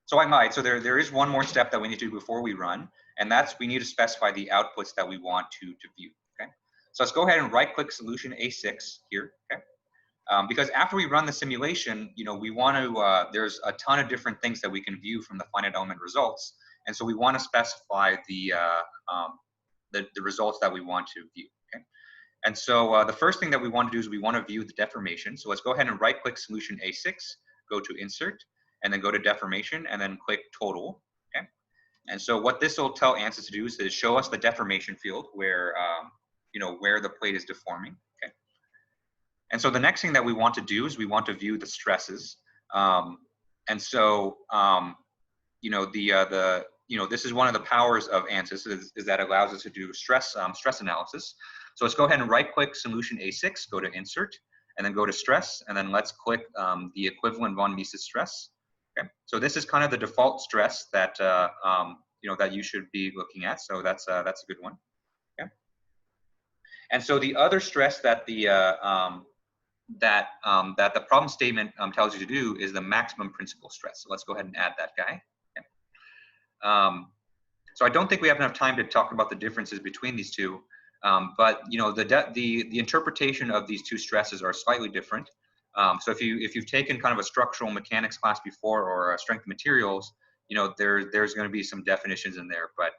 So I lied. So there is one more step that we need to do before we run, and that's we need to specify the outputs that we want to view. Okay. So let's go ahead and right-click solution A6 here. Okay. Because after we run the simulation, you know, we want to, there's a ton of different things that we can view from the finite element results. And so we want to specify the results that we want to view. Okay? And so the first thing that we want to do is we want to view the deformation. So let's go ahead and right click solution A6, go to insert, and then go to deformation, and then click total. Okay? And so what this will tell Ansys to do is to show us the deformation field where, you know, where the plate is deforming. Okay? And so the next thing that we want to do is we want to view the stresses. And so, you know, you know, this is one of the powers of Ansys is that it allows us to do stress analysis. So let's go ahead and right-click solution A6, go to insert, and then go to stress, and then let's click the equivalent von Mises stress. Okay. So this is kind of the default stress that you know, that you should be looking at. So that's a good one. Okay. And so the other stress that the that the problem statement tells you to do is the maximum principal stress. So let's go ahead and add that guy. Okay. So I don't think we have enough time to talk about the differences between these two, but you know, the interpretation of these two stresses are slightly different. So if you've taken kind of a structural mechanics class before or a strength materials, you know, there's going to be some definitions in there, but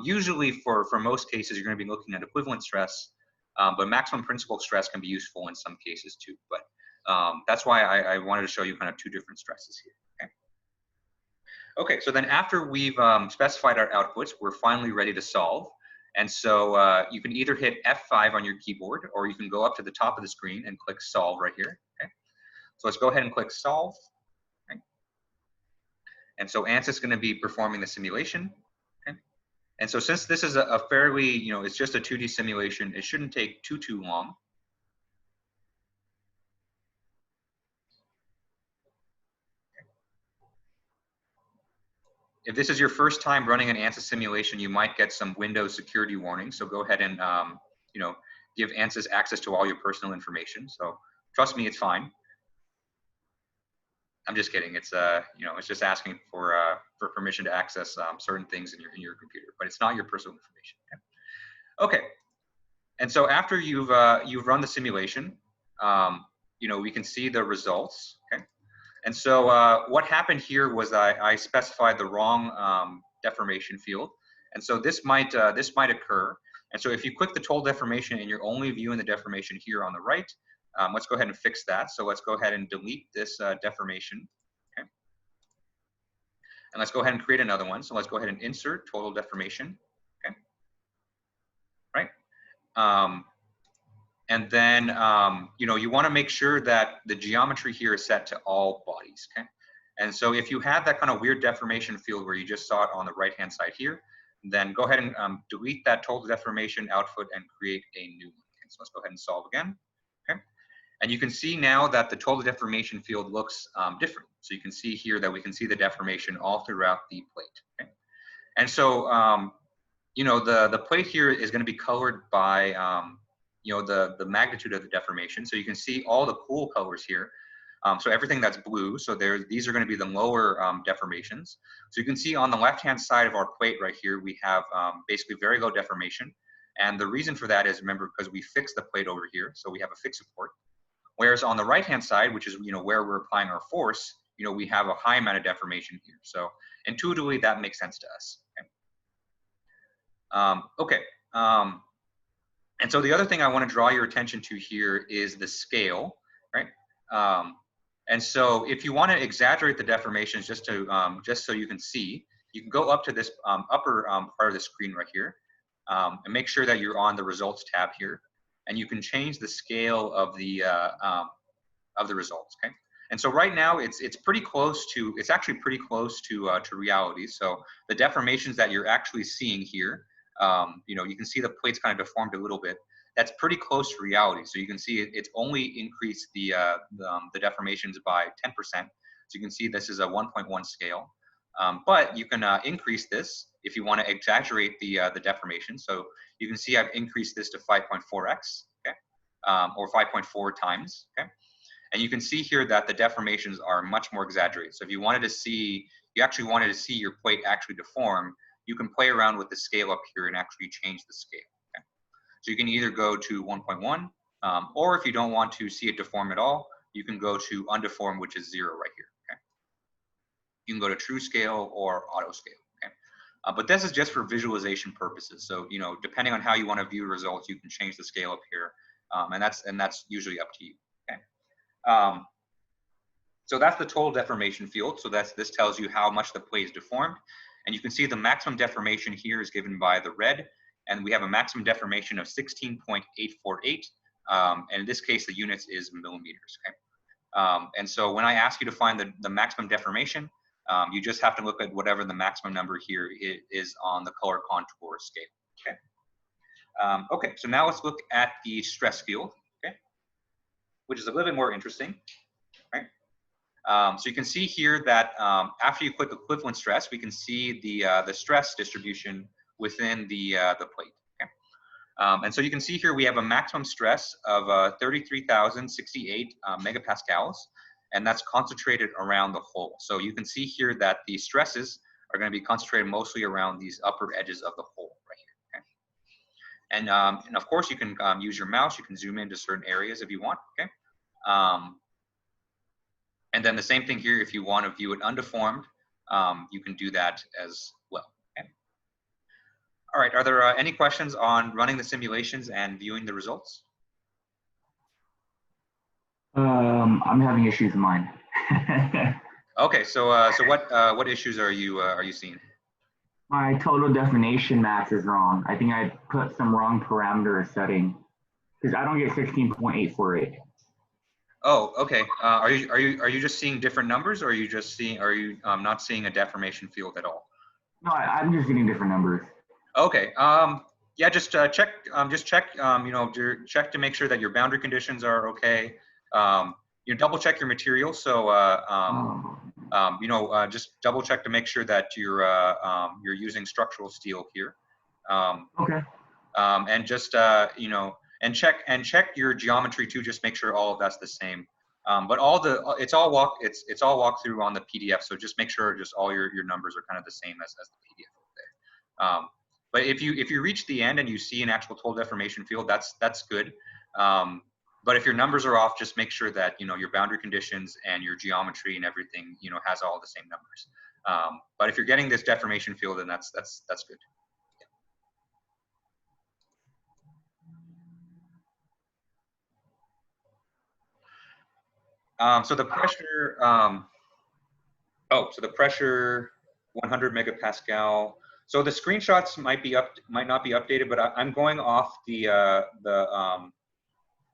usually for most cases you're going to be looking at equivalent stress. But maximum principal stress can be useful in some cases too. But that's why I wanted to show you kind of two different stresses here. Okay. Okay. So then after we've specified our outputs, we're finally ready to solve. And so you can either hit F5 on your keyboard, or you can go up to the top of the screen and click solve right here. Okay. So let's go ahead and click solve. Okay. And so Ansys is going to be performing the simulation. Okay. And so since this is a fairly, it's just a 2D simulation, it shouldn't take too long. If this is your first time running an Ansys simulation, you might get some Windows security warnings. So go ahead and, give Ansys access to all your personal information. So trust me, it's fine. I'm just kidding. It's it's just asking for permission to access certain things in your computer, but it's not your personal information. Okay. And so after you've run the simulation, we can see the results. Okay. And so what happened here was I specified the wrong deformation field, and so this might occur. And so if you click the total deformation and you're only viewing the deformation here on the right, let's go ahead and fix that. So let's go ahead and delete this deformation. Okay. And let's go ahead and create another one. So let's go ahead and insert total deformation. Okay. Right. And then, you want to make sure that the geometry here is set to all bodies, okay? And so if you have that kind of weird deformation field where you just saw it on the right-hand side here, then go ahead and delete that total deformation output and create a new one. Okay, so let's go ahead and solve again, okay? And you can see now that the total deformation field looks different. So you can see here that we can see the deformation all throughout the plate, okay? And so, the plate here is going to be colored by, the magnitude of the deformation. So you can see all the cool colors here. So everything that's blue, so these are going to be the lower deformations. So you can see on the left-hand side of our plate right here, we have basically very low deformation. And the reason for that is, remember, because we fixed the plate over here, so we have a fixed support. Whereas on the right-hand side, which is where we're applying our force, we have a high amount of deformation here. So intuitively, that makes sense to us. Okay. And so the other thing I want to draw your attention to here is the scale, right? And so if you want to exaggerate the deformations just so you can see, you can go up to this upper part of the screen right here, and make sure that you're on the results tab here, and you can change the scale of the results. Okay. And so right now it's actually pretty close to reality. So the deformations that you're actually seeing here, you can see the plate's kind of deformed a little bit. That's pretty close to reality. So you can see it's only increased the deformations by 10%. So you can see this is a 1.1 scale. But you can increase this if you want to exaggerate the deformation. So you can see I've increased this to 5.4x, okay, or 5.4 times, okay. And you can see here that the deformations are much more exaggerated. So if you actually wanted to see your plate actually deform, you can play around with the scale up here and actually change the scale. Okay? So you can either go to 1.1, or if you don't want to see it deform at all, you can go to undeform, which is 0 right here. Okay? You can go to true scale or auto scale. Okay? But this is just for visualization purposes. So depending on how you want to view results, you can change the scale up here, and that's usually up to you. Okay? So that's the total deformation field. So this tells you how much the plate is deformed. And you can see the maximum deformation here is given by the red, and we have a maximum deformation of 16.848. And in this case, the units is millimeters. Okay? And so when I ask you to find the maximum deformation, you just have to look at whatever the maximum number here is on the color contour scale. Okay. Okay. So now let's look at the stress field. Okay, which is a little bit more interesting. Right. So you can see here that after you click equivalent stress, we can see the stress distribution within the plate. Okay? And so you can see here we have a maximum stress of 33,068 megapascals, and that's concentrated around the hole. So you can see here that the stresses are going to be concentrated mostly around these upper edges of the hole right here. Okay? And of course, you can use your mouse. You can zoom into certain areas if you want. Okay. And then the same thing here, if you want to view it undeformed, you can do that as well. Okay. All right, are there any questions on running the simulations and viewing the results? I'm having issues with mine. Okay, so what issues are you seeing? My total definition mass is wrong. I think I put some wrong parameter setting because I don't get 16.848. Oh, okay. Are you just seeing different numbers, or are you not seeing a deformation field at all? No, I'm just getting different numbers. Okay. Yeah, just check. Check. Check to make sure that your boundary conditions are okay. You double check your material. So just double check to make sure that you're using structural steel here. Okay. And just and check your geometry too. Just make sure all of that's the same. But it's all walk through on the PDF. So just make sure just all your numbers are kind of the same as the PDF over there. But if you reach the end and you see an actual total deformation field, that's good. But if your numbers are off, just make sure that your boundary conditions and your geometry and everything has all the same numbers. But if you're getting this deformation field, then that's good. So the pressure, so the pressure 100 megapascal. So the screenshots might not be updated, but I'm going off the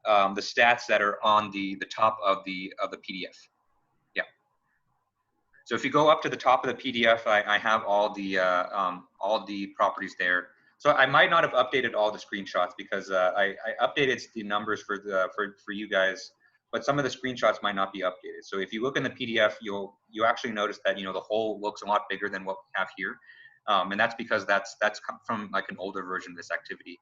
stats that are on the top of the PDF. Yeah. So if you go up to the top of the PDF, I have all the properties there. So I might not have updated all the screenshots because I updated the numbers for you guys, but some of the screenshots might not be updated. So if you look in the PDF, you actually notice that the hole looks a lot bigger than what we have here, and that's because that's come from like an older version of this activity.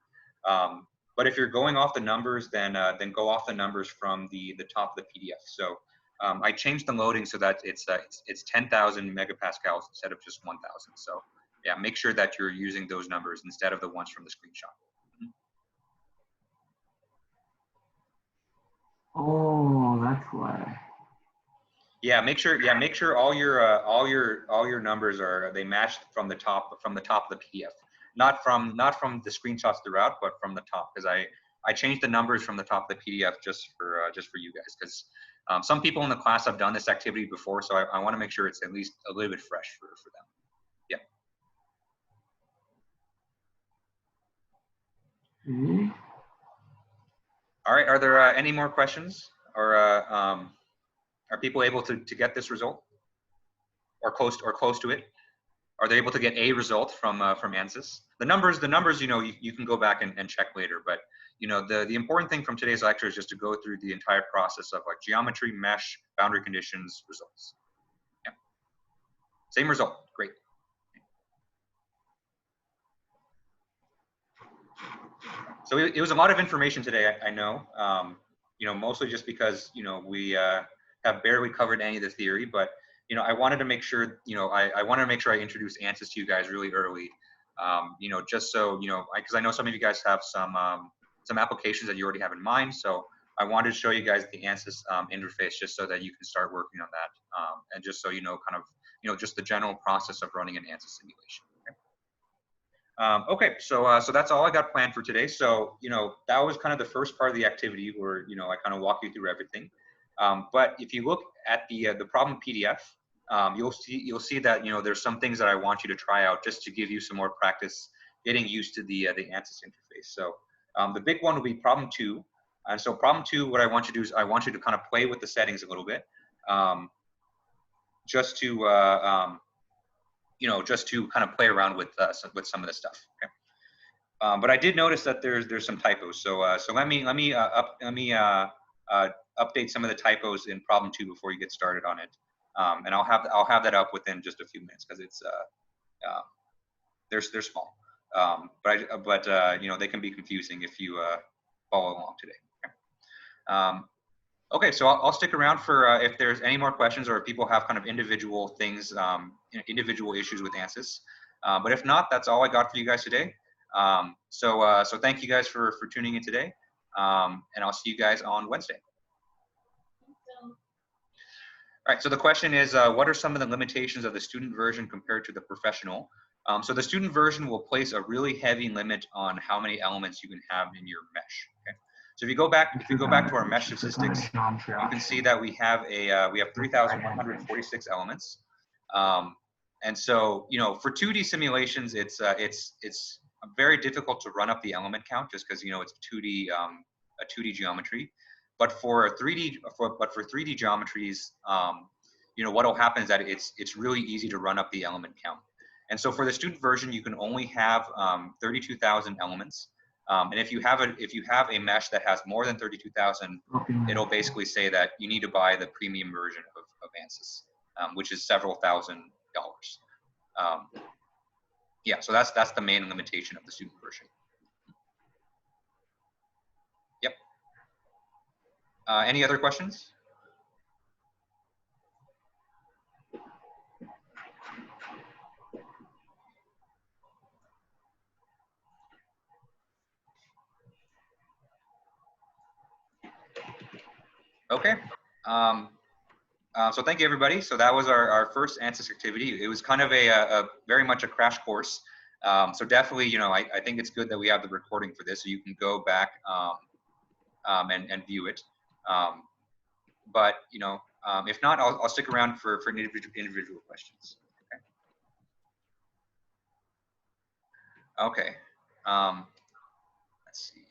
But if you're going off the numbers, then go off the numbers from the top of the PDF. So I changed the loading so that it's 10,000 megapascals instead of just 1,000. So yeah, make sure that you're using those numbers instead of the ones from the screenshot. Oh, that's why. Yeah, make sure all your numbers they match from the top of the PDF, not from the screenshots throughout, but from the top, because I changed the numbers from the top of the PDF just for you guys, because some people in the class have done this activity before, so I want to make sure it's at least a little bit fresh for them. Yeah. Mm-hmm. All right. Are there any more questions, or are people able to get this result, or close to it? Are they able to get a result from Ansys? The numbers, you can go back and check later. But the important thing from today's lecture is just to go through the entire process of like geometry, mesh, boundary conditions, results. Yeah. Same result. Great. So it was a lot of information today. I know. Mostly just because we have barely covered any of the theory, but I wanted to make sure, I wanted to make sure I introduce Ansys to you guys really early, just so, because I know some of you guys have some applications that you already have in mind. So I wanted to show you guys the Ansys interface just so that you can start working on that. And just so you know, kind of, just the general process of running an Ansys simulation. Okay, so that's all I got planned for today. So that was kind of the first part of the activity where I kind of walk you through everything. But if you look at the problem PDF, you'll see that there's some things that I want you to try out just to give you some more practice getting used to the Ansys interface. So the big one will be problem 2. And so problem 2, what I want you to do is I want you to kind of play with the settings a little bit, just to just to kind of play around with some of the stuff. Okay. But I did notice that there's some typos. So let me update some of the typos in problem 2 before you get started on it. And I'll have that up within just a few minutes because it's they're small. But they can be confusing if you follow along today. Okay. Okay, so I'll stick around for if there's any more questions or if people have kind of individual things, individual issues with Ansys. But if not, that's all I got for you guys today. So thank you guys for tuning in today, and I'll see you guys on Wednesday. All right, so the question is, what are some of the limitations of the student version compared to the professional? So the student version will place a really heavy limit on how many elements you can have in your mesh. Okay. So if you go back to our mesh statistics, you can see that we have 3,146 elements. And so for 2D simulations, it's very difficult to run up the element count just because it's a 2D geometry. But for 3D geometries, what will happen is that it's really easy to run up the element count. And so for the student version, you can only have 32,000 elements. And if you have a mesh that has more than 32,000, it'll basically say that you need to buy the premium version of Ansys, which is several $1,000s. Yeah, so that's the main limitation of the student version. Yep. Any other questions? Okay. So thank you, everybody. So that was our first Ansys activity. It was kind of a very much a crash course. So definitely, you know, I think it's good that we have the recording for this, so you can go back and view it. But you know, if not, I'll stick around for individual questions. Okay. Let's see.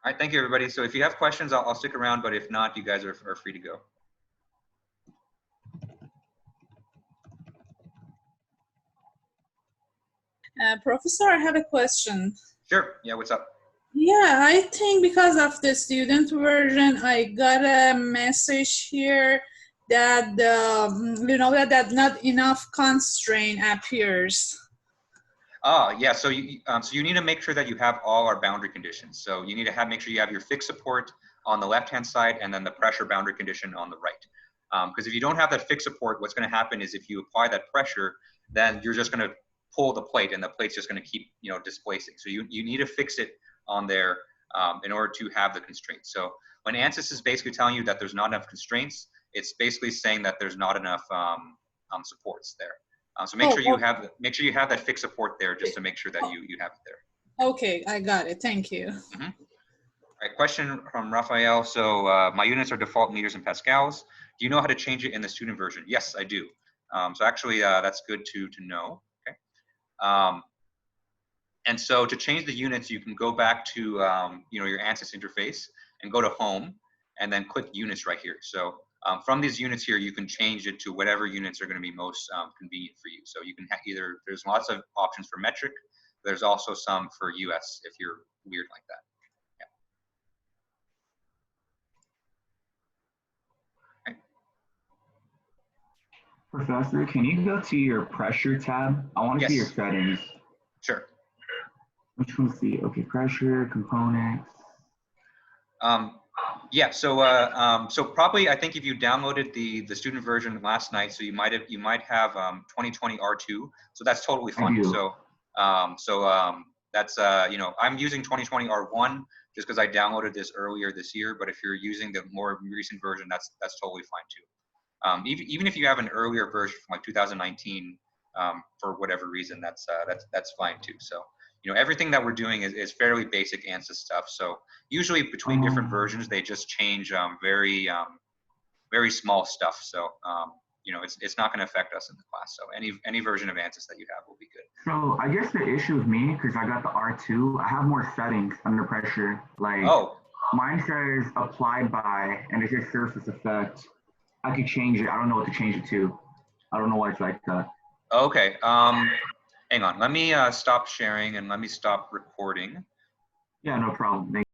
All right, thank you, everybody. So if you have questions, I'll stick around, but if not, you guys are free to go. Professor, I have a question. Sure. Yeah, what's up? Yeah, I think because of the student version, I got a message here that you know that not enough constraint appears. Oh, yeah. So you need to make sure that you have all our boundary conditions. So you need to make sure you have your fixed support on the left-hand side and then the pressure boundary condition on the right. Because if you don't have that fixed support, what's going to happen is if you apply that pressure, then you're just going to pull the plate, and the plate's just going to keep, you know, displacing. So you need to fix it on there in order to have the constraints. So when Ansys is basically telling you that there's not enough constraints, it's basically saying that there's not enough supports there. So make sure you have that fixed support there, just to make sure that you have it there. Okay, I got it. Thank you. Mm-hmm. All right, question from Raphael. So my units are default meters and pascals. Do you know how to change it in the student version? Yes, I do. So actually, that's good to know. Okay. And so to change the units, you can go back to you know, your Ansys interface and go to Home, and then click Units right here. So from these units here, you can change it to whatever units are going to be most convenient for you. So you can either, there's lots of options for metric. There's also some for US if you're weird like that. Professor, can you go to your pressure tab? I want to see your settings. Sure. Which one see? Okay, pressure, components. Yeah, so probably I think if you downloaded the student version last night, so you might have 2020 R2, so that's totally fine. So that's you know, I'm using 2020 R1 just because I downloaded this earlier this year, but if you're using the more recent version, that's totally fine too. Even if you have an earlier version from like 2019, for whatever reason, that's fine too. So you know, everything that we're doing is fairly basic Ansys stuff. So usually between different versions, they just change very small stuff. So you know, it's not going to affect us in the class. So any version of Ansys that you have will be good. So I guess the issue with me, because I got the R2, I have more settings under pressure. Like mine says applied by, and it says surface effect. I could change it. I don't know what to change it to. I don't know why it's like that. Okay. Hang on. Let me stop sharing and let me stop recording. Yeah, no problem.